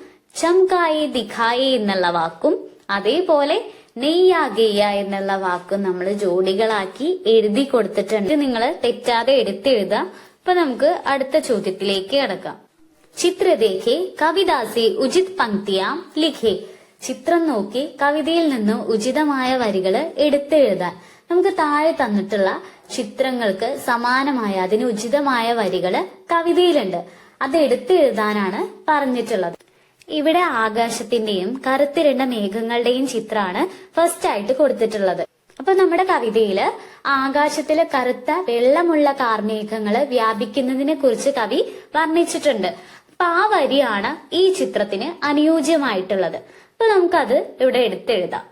ചംകായി ദിഖായി എന്നുള്ള വാക്കും അതേപോലെ നെയ്യ ഗെയ്യ എന്നുള്ള വാക്കും നമ്മൾ ജോഡികളാക്കി എഴുതി കൊടുത്തിട്ടുണ്ട്. നിങ്ങൾ തെറ്റാതെ എടുത്തെഴുതുക. അപ്പൊ നമുക്ക് അടുത്ത ചോദ്യത്തിലേക്ക് കിടക്കാം. ചിത്ര ദേഖെ കവിതാസെ ഉചിത് പങ്ക്തിയാം ലിഖേ. ചിത്രം നോക്കി കവിതയിൽ നിന്ന് ഉചിതമായ വരികള് എടുത്തെഴുതാൻ. നമുക്ക് താഴെ തന്നിട്ടുള്ള ചിത്രങ്ങൾക്ക് സമാനമായ അതിന് ഉചിതമായ വരികള് കവിതയിലുണ്ട്. അത് എടുത്തെഴുതാനാണ് പറഞ്ഞിട്ടുള്ളത്. ഇവിടെ ആകാശത്തിന്റെയും കറുത്തിരണ്ട മേഘങ്ങളുടെയും ചിത്രമാണ് ഫസ്റ്റ് ആയിട്ട് കൊടുത്തിട്ടുള്ളത്. അപ്പൊ നമ്മുടെ കവിതയില് ആകാശത്തിലെ കറുത്ത വെള്ളമുള്ള കാർമേഘങ്ങള് വ്യാപിക്കുന്നതിനെ കുറിച്ച് കവി വർണ്ണിച്ചിട്ടുണ്ട്. അപ്പൊ ആ വരിയാണ് ഈ ചിത്രത്തിന് അനുയോജ്യമായിട്ടുള്ളത്. അപ്പൊ നമുക്കത് ഇവിടെ എടുത്തെഴുതാം.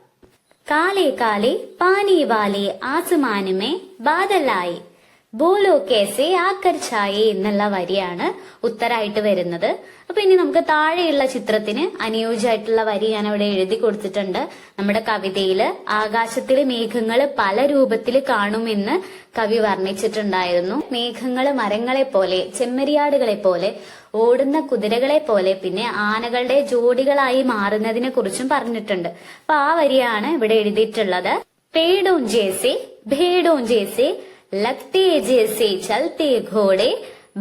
കാലേ കാലേ പാനി വാലേ ആസ്മാനുമേ ബാദലായി ബോലോ കേസെ ആക്കർ ഛായേ എന്നുള്ള വരിയാണ് ഉത്തരായിട്ട് വരുന്നത്. അപ്പൊ ഇനി നമുക്ക് താഴെയുള്ള ചിത്രത്തിന് അനുയോജ്യമായിട്ടുള്ള വരി ഞാൻ ഇവിടെ എഴുതി കൊടുത്തിട്ടുണ്ട്. നമ്മുടെ കവിതയില് ആകാശത്തിലെ മേഘങ്ങള് പല രൂപത്തിൽ കാണുമെന്ന് കവി വർണ്ണിച്ചിട്ടുണ്ടായിരുന്നു. മേഘങ്ങള് മരങ്ങളെ പോലെ, ചെമ്മരിയാടുകളെ പോലെ, ഓടുന്ന കുതിരകളെ പോലെ, പിന്നെ ആനകളുടെ ജോഡികളായി മാറുന്നതിനെ കുറിച്ചും പറഞ്ഞിട്ടുണ്ട്. അപ്പൊ ആ വരിയാണ് ഇവിടെ എഴുതിയിട്ടുള്ളത്. പേടോൻ ജേസെ ഭേടോൻ ജേസെ लगते जैसे चलते घोड़े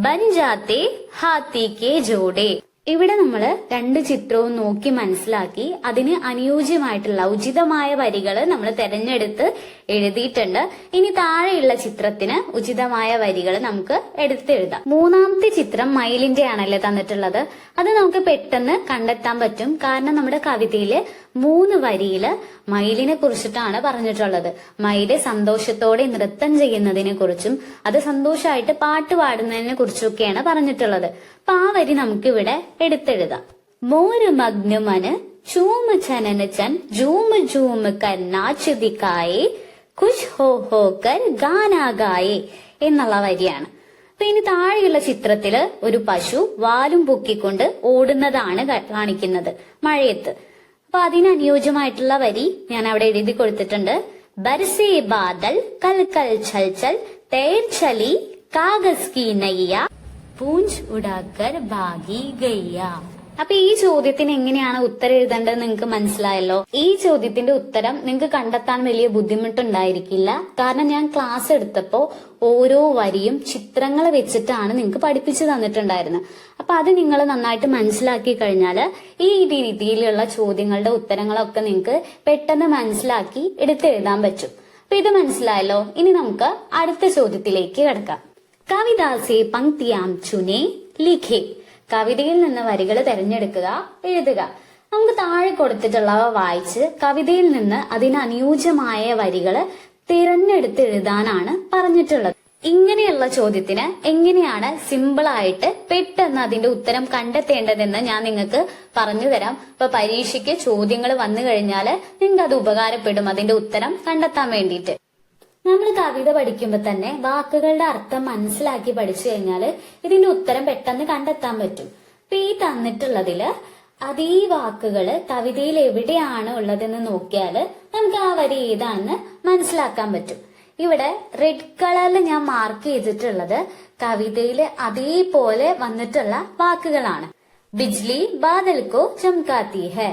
बन जाते हाथी के जोड़े. ഇവിടെ നമ്മൾ രണ്ട് ചിത്രവും നോക്കി മനസ്സിലാക്കി അതിന് അനുയോജ്യമായിട്ടുള്ള ഉചിതമായ വരികൾ നമ്മൾ തെരഞ്ഞെടുത്ത് എഴുതിയിട്ടുണ്ട്. ഇനി താഴെയുള്ള ചിത്രത്തിന് ഉചിതമായ വരികൾ നമുക്ക് എടുത്തെഴുതാം. മൂന്നാമത്തെ ചിത്രം മയിലിന്റെ ആണല്ലേ തന്നിട്ടുള്ളത്. അത് നമുക്ക് പെട്ടെന്ന് കണ്ടെത്താൻ പറ്റും. കാരണം നമ്മുടെ കവിതയില് 3 വരിയില് മയിലിനെ കുറിച്ചിട്ടാണ് പറഞ്ഞിട്ടുള്ളത്. മയില് സന്തോഷത്തോടെ നൃത്തം ചെയ്യുന്നതിനെ കുറിച്ചും അത് സന്തോഷമായിട്ട് പാട്ട് പാടുന്നതിനെ കുറിച്ചൊക്കെയാണ് പറഞ്ഞിട്ടുള്ളത്. അപ്പൊ ആ വരി നമുക്ക് ഇവിടെ എടുത്തെഴുതാം. മോര് മഗ്നുമന് ചൂമ് ചനന് ചൻ ജൂമ് ജൂമ് കർ നാച്ച് ദിക്കായേ ഖുഷ് ഹോ കർ ഗാനാ ഗായേ എന്നുള്ള വരിയാണ്. അപ്പൊ ഇനി താഴെയുള്ള ചിത്രത്തില് ഒരു പശു വാലും പൊക്കിക്കൊണ്ട് ഓടുന്നതാണ് കാണിക്കുന്നത് മഴയത്ത്. അപ്പൊ അതിന് അനുയോജ്യമായിട്ടുള്ള വരി ഞാൻ അവിടെ എഴുതി കൊടുത്തിട്ടുണ്ട്. ബർസേ ബാദൽ കൽ കൽ ചൽ ചൽ തേർ ചലി കാഗസ് കി നയ്യ പൂഞ്ച് ഉടാക്കർ ഭാഗി ഗയ്യ. അപ്പൊ ഈ ചോദ്യത്തിന് എങ്ങനെയാണ് ഉത്തരം എഴുതേണ്ടത് നിങ്ങൾക്ക് മനസ്സിലായല്ലോ. ഈ ചോദ്യത്തിന്റെ ഉത്തരം നിങ്ങൾക്ക് കണ്ടെത്താൻ വലിയ ബുദ്ധിമുട്ടുണ്ടായിരിക്കില്ല. കാരണം ഞാൻ ക്ലാസ് എടുത്തപ്പോ ഓരോ വരിയും ചിത്രങ്ങൾ വെച്ചിട്ടാണ് നിങ്ങൾക്ക് പഠിപ്പിച്ചു തന്നിട്ടുണ്ടായിരുന്നത്. അപ്പൊ അത് നിങ്ങൾ നന്നായിട്ട് മനസ്സിലാക്കി കഴിഞ്ഞാല് ഈ രീതിയിലുള്ള ചോദ്യങ്ങളുടെ ഉത്തരങ്ങളൊക്കെ നിങ്ങൾക്ക് പെട്ടെന്ന് മനസ്സിലാക്കി എടുത്തെഴുതാൻ പറ്റും. അപ്പൊ ഇത് മനസ്സിലായല്ലോ. ഇനി നമുക്ക് അടുത്ത ചോദ്യത്തിലേക്ക് കിടക്കാം. കവിതാസെ പങ്ക്തിയാം ചുനെ ലിഖേ. കവിതയിൽ നിന്ന് വരികൾ തിരഞ്ഞെടുക്കുക, എഴുതുക. നമുക്ക് താഴെ കൊടുത്തിട്ടുള്ളവ വായിച്ച് കവിതയിൽ നിന്ന് അതിന് അനുയോജ്യമായ വരികൾ തിരഞ്ഞെടുത്ത് എഴുതാനാണ് പറഞ്ഞിട്ടുള്ളത്. ഇങ്ങനെയുള്ള ചോദ്യത്തിന് എങ്ങനെയാണ് സിമ്പിൾ ആയിട്ട് പെട്ടെന്ന് അതിന്റെ ഉത്തരം കണ്ടെത്തേണ്ടതെന്ന് ഞാൻ നിങ്ങൾക്ക് പറഞ്ഞു തരാം. ഇപ്പൊ പരീക്ഷയ്ക്ക് ചോദ്യങ്ങൾ വന്നു കഴിഞ്ഞാൽ നിങ്ങൾക്ക് അത് ഉപകാരപ്പെടും അതിന്റെ ഉത്തരം കണ്ടെത്താൻ വേണ്ടിയിട്ട്. നമ്മൾ കവിത പഠിക്കുമ്പോ തന്നെ വാക്കുകളുടെ അർത്ഥം മനസ്സിലാക്കി പഠിച്ചു കഴിഞ്ഞാല് ഇതിന്റെ ഉത്തരം പെട്ടെന്ന് കണ്ടെത്താൻ പറ്റും. ഇപ്പൊ ഈ തന്നിട്ടുള്ളതില് അതേ വാക്കുകള് കവിതയിൽ എവിടെയാണ് ഉള്ളതെന്ന് നോക്കിയാല് നമുക്ക് ആ വരി ഏതാണെന്ന് മനസ്സിലാക്കാൻ പറ്റും. ഇവിടെ റെഡ് കളറിൽ ഞാൻ മാർക്ക് ചെയ്തിട്ടുള്ളത് കവിതയില് അതേപോലെ വന്നിട്ടുള്ള വാക്കുകളാണ്. ബിജ്ലി ബാദൽ കോ ചംകാത്തി ഹെ,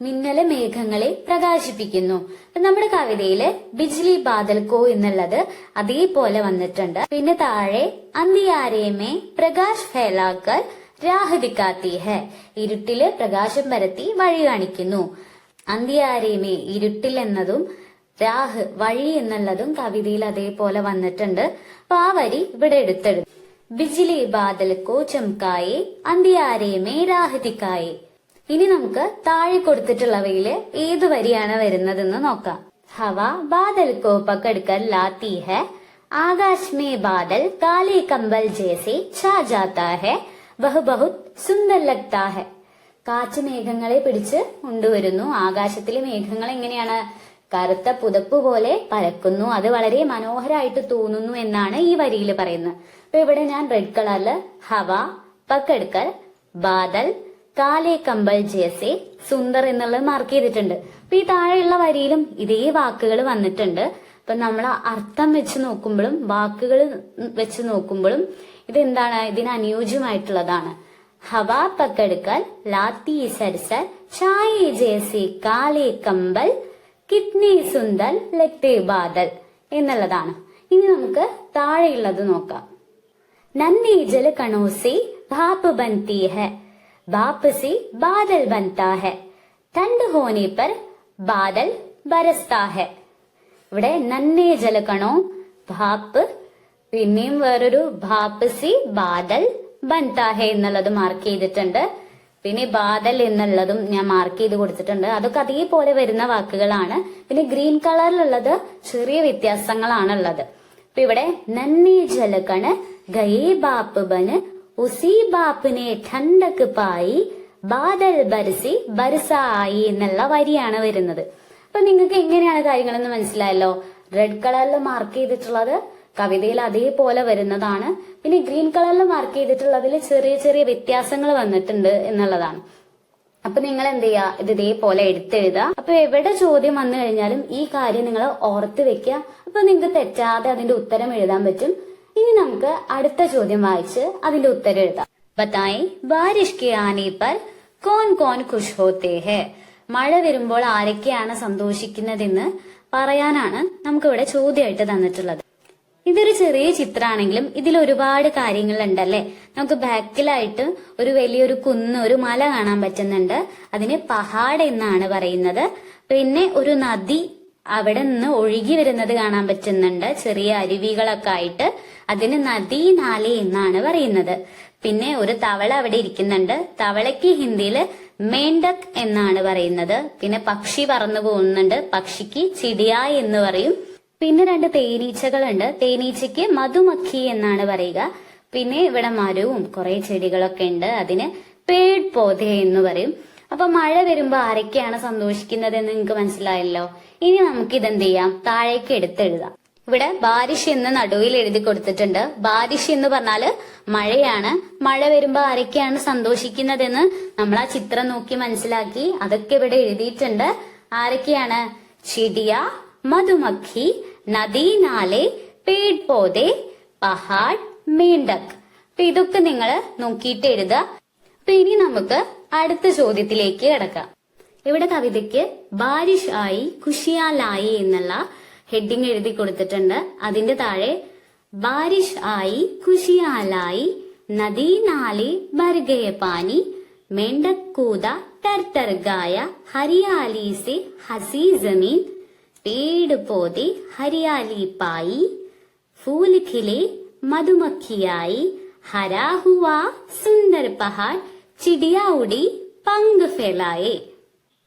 മിന്നല് മേഘങ്ങളെ പ്രകാശിപ്പിക്കുന്നു. നമ്മുടെ കവിതയില് ബിജ്ലി ബാദൽ കോ എന്നുള്ളത് അതേപോലെ വന്നിട്ടുണ്ട്. പിന്നെ താഴെ അന്ധിയാരേമേ പ്രകാശ് ഫേലാക്കർ രാഹ് ദിക്കാത്തി ഹെ, ഇരുട്ടില് പ്രകാശം പരത്തി വഴി കാണിക്കുന്നു. അന്ധിയാരേമേ ഇരുട്ടിൽ എന്നതും രാഹ് വഴി എന്നുള്ളതും കവിതയിൽ അതേപോലെ വന്നിട്ടുണ്ട്. അപ്പൊ ആ വരി ഇവിടെ എടുത്തെടുത്തു. ബിജ്ലി ബാദൽ കോ ചംകായെ അന്ധിയാരേമേ രാഹ് ദിക്കായെ. ഇനി നമുക്ക് താഴെ കൊടുത്തിട്ടുള്ളവയില് ഏത് വരിയാണ് വരുന്നതെന്ന് നോക്കാം. ഹവ ബാദൽ കോ പകഡ്കർ ലാത്തി ഹെ, ആകാശ് മേ ബാദൽ കാലേ കമ്പൽ ജേസെ ഛാ ജാതാ ഹെ, വഹ് ബഹുത് സുന്ദർ ലഗ്താ ഹെ. കാറ്റ് മേഘങ്ങളെ പിടിച്ച് കൊണ്ടുവരുന്നു. ആകാശത്തിലെ മേഘങ്ങൾ എങ്ങനെയാണ്? കറുത്ത പുതപ്പ് പോലെ പരക്കുന്നു. അത് വളരെ മനോഹരമായിട്ട് തോന്നുന്നു എന്നാണ് ഈ വരിയിൽ പറയുന്നത്. അപ്പൊ ഇവിടെ ഞാൻ റെഡ് കളറില് ഹവ പകഡ്കർ ബാദൽ കാലേ കമ്പൽ ജേസെ സുന്ദർ എന്നുള്ളത് മാർക്ക് ചെയ്തിട്ടുണ്ട്. അപ്പൊ ഈ താഴെയുള്ള വരിയിലും ഇതേ വാക്കുകൾ വന്നിട്ടുണ്ട്. അപ്പൊ നമ്മൾ അർത്ഥം വെച്ച് നോക്കുമ്പോഴും വാക്കുകൾ വെച്ച് നോക്കുമ്പോഴും ഇതെന്താണ്? ഇതിന് അനുയോജ്യമായിട്ടുള്ളതാണ്. ഹവാ പകഡ്കർ ലാത്തി സർസർ ഛായേ ജേസെ കാലേ കമ്പൽ കിത്നി സുന്ദർ ലഗ്തേ ബാദൽ എന്നുള്ളതാണ്. ഇനി നമുക്ക് താഴെയുള്ളത് നോക്കാം. നന്ദി ജല കണോസെ ഭാപ് ബൻതി ഹെ, भाप से बादल बनता है, ठंड होने पर बादल बरसता है. ഇവിടെ നന്നേ ജലകണോ ഭാപ്പ്, പിന്നെയും വേറൊരു ഭാപ്പ് സി ബാദൽ ബൻതാ ഹെ എന്നുള്ളത് മാർക്ക് ചെയ്തിട്ടുണ്ട്. പിന്നെ ബാദൽ എന്നുള്ളതും ഞാൻ മാർക്ക് ചെയ്ത് കൊടുത്തിട്ടുണ്ട്. അതൊക്കെ അതേപോലെ വരുന്ന വാക്കുകളാണ്. പിന്നെ ഗ്രീൻ കളറിലുള്ളത് ചെറിയ വ്യത്യാസങ്ങളാണുള്ളത്. അപ്പൊ ഇവിടെ നന്നേ ജലകണ് ഗയേ ബാപ്പ് ബന് ഉസി ബാപ്പിനെ ഠണ്ടക്ക് പായി ബാദൽ ബർസി ബർസായി എന്നുള്ള വരിയാണ് വരുന്നത്. അപ്പൊ നിങ്ങൾക്ക് എങ്ങനെയാണ് കാര്യങ്ങളെന്ന് മനസ്സിലായല്ലോ. റെഡ് കളറിൽ മാർക്ക് ചെയ്തിട്ടുള്ളത് കവിതയിൽ അതേപോലെ വരുന്നതാണ്. പിന്നെ ഗ്രീൻ കളറിൽ മാർക്ക് ചെയ്തിട്ടുള്ളതിൽ ചെറിയ ചെറിയ വ്യത്യാസങ്ങൾ വന്നിട്ടുണ്ട് എന്നുള്ളതാണ്. അപ്പൊ നിങ്ങൾ എന്ത് ചെയ്യാ, ഇത് ഇതേപോലെ എടുത്തെഴുതുക. അപ്പൊ എവിടെ ചോദ്യം വന്നു കഴിഞ്ഞാലും ഈ കാര്യം നിങ്ങൾ ഓർത്ത് വെക്കുക. അപ്പൊ നിങ്ങൾക്ക് തെറ്റാതെ അതിന്റെ ഉത്തരം എഴുതാൻ പറ്റും. ഇനി നമുക്ക് അടുത്ത ചോദ്യം വായിച്ച് അതിന്റെ ഉത്തരം എഴുതാം. ബതായ് ബാരിഷ് കെ ആനെ പർ കോൻ കോൻ ഖുഷ് ഹോത്തെ ഹെ. മഴ വരുമ്പോൾ ആരൊക്കെയാണ് സന്തോഷിക്കുന്നതെന്ന് പറയാനാണ് നമുക്കിവിടെ ചോദ്യമായിട്ട് തന്നിട്ടുള്ളത്. ഇതൊരു ചെറിയ ചിത്രമാണെങ്കിലും ഇതിൽ ഒരുപാട് കാര്യങ്ങൾ ഉണ്ടല്ലേ. നമുക്ക് ബാക്കിലായിട്ട് ഒരു വലിയൊരു കുന്ന്, ഒരു മല കാണാൻ പറ്റുന്നുണ്ട്. അതിന് പഹാഡ് എന്നാണ് പറയുന്നത്. പിന്നെ ഒരു നദി അവിടെ നിന്ന് ഒഴുകി വരുന്നത് കാണാൻ പറ്റുന്നുണ്ട്, ചെറിയ അരുവികളൊക്കെ ആയിട്ട്. അതിന് നദി നാലെ എന്നാണ് പറയുന്നത്. പിന്നെ ഒരു തവള അവിടെ ഇരിക്കുന്നുണ്ട്. തവളയ്ക്ക് ഹിന്ദിയില് മേണ്ടക് എന്നാണ് പറയുന്നത്. പിന്നെ പക്ഷി പറന്നു പോകുന്നുണ്ട്. പക്ഷിക്ക് ചിടിയ എന്ന് പറയും. പിന്നെ 2 തേനീച്ചകളുണ്ട്. തേനീച്ചയ്ക്ക് മധുമഖി എന്നാണ് പറയുക. പിന്നെ ഇവിടെ മരവും കുറെ ചെടികളൊക്കെ ഉണ്ട്. അതിന് പേഡ് പോധ എന്ന് പറയും. അപ്പൊ മഴ വരുമ്പോ ആരൊക്കെയാണ് സന്തോഷിക്കുന്നത് എന്ന് നിങ്ങൾക്ക് മനസ്സിലായല്ലോ. ഇനി നമുക്ക് ഇതെന്ത് ചെയ്യാം, താഴേക്ക് എടുത്തെഴുതാം. ഇവിടെ ബാരിഷ് എന്ന് നടുവിൽ എഴുതി കൊടുത്തിട്ടുണ്ട്. ബാരിഷ് എന്ന് പറഞ്ഞാല് മഴയാണ്. മഴ വരുമ്പോ ആരൊക്കെയാണ് സന്തോഷിക്കുന്നതെന്ന് നമ്മൾ ആ ചിത്രം നോക്കി മനസ്സിലാക്കി. അതൊക്കെ ഇവിടെ എഴുതിയിട്ടുണ്ട്. ആരൊക്കെയാണ്? ചിടിയ, മധുമഖി, നദി നാലെ, പേഡ് പോധെ, പഹാഡ്, മേണ്ടക്. അപ്പൊ ഇതൊക്കെ നിങ്ങൾ നോക്കിയിട്ട് എഴുതുക. അപ്പൊ ഇനി നമുക്ക് അടുത്ത ചോദ്യത്തിലേക്ക് കിടക്കാം. ഇവിടെ കവിതയ്ക്ക് ബാരിഷ് ആയി ഖുഷിയാലായി എന്നുള്ള ഹെഡിങ് എഴുതി കൊടുത്തിട്ടുണ്ട്. അതിന്റെ താഴെ ബാരിഷ് ആയി ഖുഷിയാലായി നദി നാലെ ഭർ ഗയ പാനി മേണ്ടക് കൂദ टर टर गाया हरियाली से हसी जमीन पेड़ पौधे हरियाली पाई फूल खिले मधुमक्खी आई हरा हुआ सुंदर पहाड़ चिड़िया उड़ी പങ്ക് ഫെലായെ.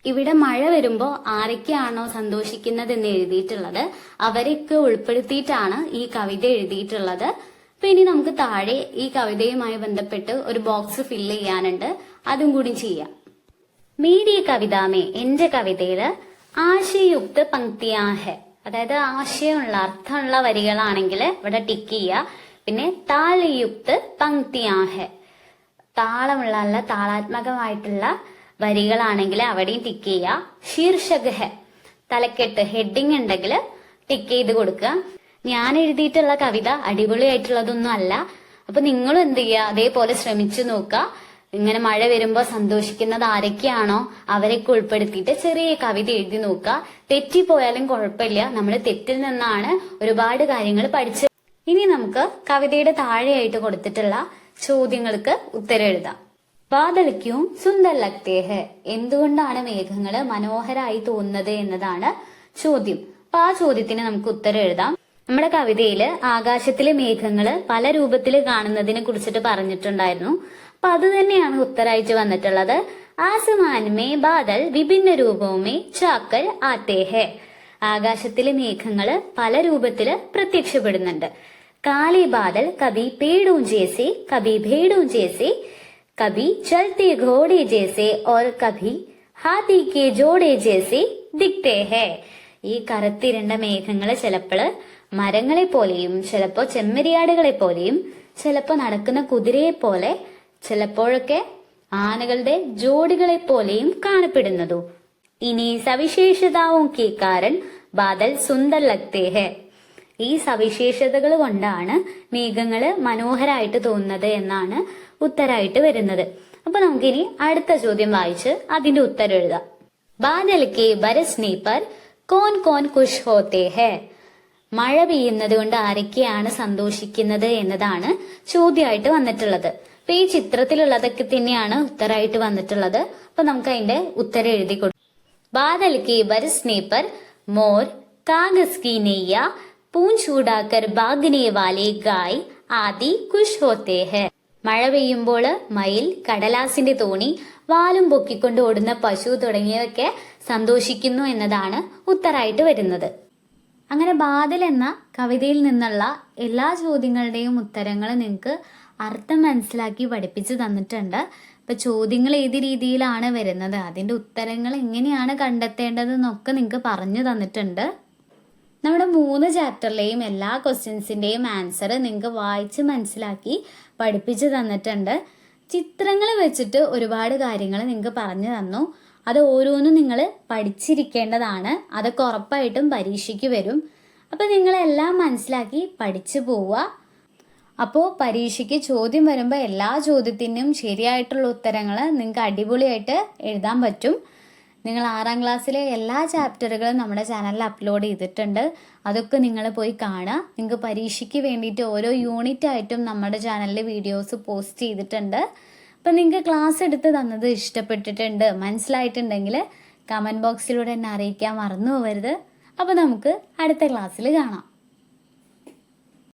ഇവിടെ മഴ വരുമ്പോ ആരൊക്കെയാണോ സന്തോഷിക്കുന്നത് എന്ന് എഴുതിയിട്ടുള്ളത് അവരൊക്കെ ഉൾപ്പെടുത്തിയിട്ടാണ് ഈ കവിത എഴുതിയിട്ടുള്ളത്. അപ്പൊ ഇനി നമുക്ക് താഴെ ഈ കവിതയുമായി ബന്ധപ്പെട്ട് ഒരു ബോക്സ് ഫില്ല് ചെയ്യാനുണ്ട്, അതും കൂടി ചെയ്യാം. മേരി കവിതാമേ, എന്റെ കവിതയില് ആശയുക്ത പങ്ക്തിയാ ഹെ, അതായത് ആശയമുള്ള അർത്ഥമുള്ള വരികളാണെങ്കിൽ ഇവിടെ ടിക്ക് ചെയ്യുക. പിന്നെ താളയുക്ത പങ്ക്തിയാ ഹെ, താളമുള്ള അല്ല താളാത്മകമായിട്ടുള്ള വരികളാണെങ്കിൽ അവിടെയും ടിക്ക് ചെയ്യുക. ശീർഷക് ഹെ, തലക്കെട്ട് ഹെഡിങ് ഉണ്ടെങ്കിൽ ടിക്ക് ചെയ്ത് കൊടുക്കുക. ഞാൻ എഴുതിയിട്ടുള്ള കവിത അടിപൊളിയായിട്ടുള്ളതൊന്നും അല്ല. അപ്പൊ നിങ്ങളും എന്ത് ചെയ്യുക, അതേപോലെ ശ്രമിച്ചു നോക്കുക. ഇങ്ങനെ മഴ വരുമ്പോ സന്തോഷിക്കുന്നത് ആരൊക്കെയാണോ അവരൊക്കെ ഉൾപ്പെടുത്തിയിട്ട് ചെറിയ കവിത എഴുതി നോക്കുക. തെറ്റിപ്പോയാലും കുഴപ്പമില്ല, നമ്മൾ തെറ്റിൽ നിന്നാണ് ഒരുപാട് കാര്യങ്ങൾ പഠിച്ചത്. ഇനി നമുക്ക് കവിതയുടെ താഴെയായിട്ട് കൊടുത്തിട്ടുള്ള ചോദ്യങ്ങൾക്ക് ഉത്തരം എഴുതാം. ബാദൽ ക്യൂം സുന്ദർ ലഗ്തേ ഹെ, എന്തുകൊണ്ടാണ് മേഘങ്ങള് മനോഹരായി തോന്നുന്നത് എന്നതാണ് ചോദ്യം. അപ്പൊ ആ ചോദ്യത്തിന് നമുക്ക് ഉത്തരം എഴുതാം. നമ്മുടെ കവിതയില് ആകാശത്തിലെ മേഘങ്ങള് പല രൂപത്തിൽ കാണുന്നതിനെ കുറിച്ചിട്ട് പറഞ്ഞിട്ടുണ്ടായിരുന്നു. അപ്പൊ അത് തന്നെയാണ് ഉത്തരായിട്ട് വന്നിട്ടുള്ളത്. ആസമാൻ മേ ബാദൽ വിഭിന്ന രൂപവുമേ ചാക്കർ ആത്തേ ഹെ, ആകാശത്തിലെ മേഘങ്ങള് പല രൂപത്തില് പ്രത്യക്ഷപ്പെടുന്നുണ്ട്. കാലി ബാദൽ കഭി പേടൂം ജേസെ കഭി ഭേടൂം ജേസെ കഭി ചലത്തെ ഘോड़े ജേസെ और കഭി ഹാത്തി കെ ജോഡെ ജേസെ ദിഖ്തേ ഹെ, ഈ കറുത്തിരണ്ട മേഘങ്ങള് ചിലപ്പോൾ മരങ്ങളെ പോലെയും ചിലപ്പോ ചെമ്മരിയാടുകളെ പോലെയും ചിലപ്പോ നടക്കുന്ന കുതിരയെ പോലെ ചിലപ്പോഴൊക്കെ ആനകളുടെ ജോഡികളെ പോലെയും കാണപ്പെടുന്നതു. ഇനി സവിശേഷതാവും കെ കാരൻ ബാദൽ സുന്ദർ ലഗ്തേ ഹെ, ഈ സവിശേഷതകൾ കൊണ്ടാണ് മേഘങ്ങള് മനോഹരായിട്ട് തോന്നുന്നത് എന്നാണ് ഉത്തരായിട്ട് വരുന്നത്. അപ്പൊ നമുക്കിനി അടുത്ത ചോദ്യം വായിച്ച് അതിന്റെ ഉത്തരം എഴുതാം. ബാദൽ കെ ബരസ്നെ പർ കോൻ കോൻ ഖുഷ് ഹോത്തേ ഹെ, മഴ പെയ്യുന്നത് കൊണ്ട് ആരൊക്കെയാണ് സന്തോഷിക്കുന്നത് എന്നതാണ് ചോദ്യമായിട്ട് വന്നിട്ടുള്ളത്. അപ്പൊ ഈ ചിത്രത്തിലുള്ളതൊക്കെ തന്നെയാണ് ഉത്തരായിട്ട് വന്നിട്ടുള്ളത്. അപ്പൊ നമുക്ക് അതിന്റെ ഉത്തരം എഴുതി കൊടുക്കും. ബാദൽ കെ ബരസ്നെ പർ മോർ കാഗസ് കി നെയ്യ പൂഞ്ച് ഉടാക്കർ ഭാഗ്നെ വാലെ ഗായ് ആദി ഖുഷ് ഹോത്തേ ഹെ, മഴ പെയ്യുമ്പോൾ മയിൽ, കടലാസിന്റെ തോണി, വാലും പൊക്കിക്കൊണ്ട് ഓടുന്ന പശു തുടങ്ങിയവയൊക്കെ സന്തോഷിക്കുന്നു എന്നതാണ് ഉത്തരായിട്ട് വരുന്നത്. അങ്ങനെ ബാദൽ എന്ന കവിതയിൽ നിന്നുള്ള എല്ലാ ചോദ്യങ്ങളുടെയും ഉത്തരങ്ങൾ നിങ്ങൾക്ക് അർത്ഥം മനസ്സിലാക്കി പഠിപ്പിച്ചു തന്നിട്ടുണ്ട്. ഇപ്പൊ ചോദ്യങ്ങൾ ഏത് രീതിയിലാണ് വരുന്നത്, അതിന്റെ ഉത്തരങ്ങൾ എങ്ങനെയാണ് കണ്ടെത്തേണ്ടതെന്നൊക്കെ നിങ്ങൾക്ക് പറഞ്ഞു തന്നിട്ടുണ്ട്. നമ്മുടെ 3 ചാപ്റ്ററിലെയും എല്ലാ ക്വസ്റ്റ്യൻസിന്റെയും ആൻസർ നിങ്ങൾക്ക് വായിച്ച് മനസ്സിലാക്കി പഠിപ്പിച്ചു തന്നിട്ടുണ്ട്. ചിത്രങ്ങൾ വെച്ചിട്ട് ഒരുപാട് കാര്യങ്ങൾ നിങ്ങൾക്ക് പറഞ്ഞു തന്നു. അത് ഓരോന്നും നിങ്ങൾ പഠിച്ചിരിക്കേണ്ടതാണ്. അതൊക്കെ ഉറപ്പായിട്ടും പരീക്ഷയ്ക്ക് വരും. അപ്പൊ നിങ്ങളെല്ലാം മനസ്സിലാക്കി പഠിച്ചു പോവുക. അപ്പോൾ പരീക്ഷയ്ക്ക് ചോദ്യം വരുമ്പോൾ എല്ലാ ചോദ്യത്തിനും ശരിയായിട്ടുള്ള ഉത്തരങ്ങൾ നിങ്ങൾക്ക് അടിപൊളിയായിട്ട് എഴുതാൻ പറ്റും. നിങ്ങൾ 6ാം ക്ലാസ്സിലെ എല്ലാ ചാപ്റ്ററുകളും നമ്മുടെ ചാനലിൽ അപ്ലോഡ് ചെയ്തിട്ടുണ്ട്. അതൊക്കെ നിങ്ങൾ പോയി കാണുക. നിങ്ങൾക്ക് പരീക്ഷയ്ക്ക് വേണ്ടിയിട്ട് ഓരോ യൂണിറ്റ് ആയിട്ടും നമ്മുടെ ചാനലിൽ വീഡിയോസ് പോസ്റ്റ് ചെയ്തിട്ടുണ്ട്. അപ്പം നിങ്ങൾക്ക് ക്ലാസ് എടുത്ത് തന്നത് ഇഷ്ടപ്പെട്ടിട്ടുണ്ട്, മനസ്സിലായിട്ടുണ്ടെങ്കിൽ കമൻറ്റ് ബോക്സിലൂടെ എന്നെ അറിയിക്കാൻ മറന്നു പോകരുത്. അപ്പോൾ നമുക്ക് അടുത്ത ക്ലാസ്സിൽ കാണാം.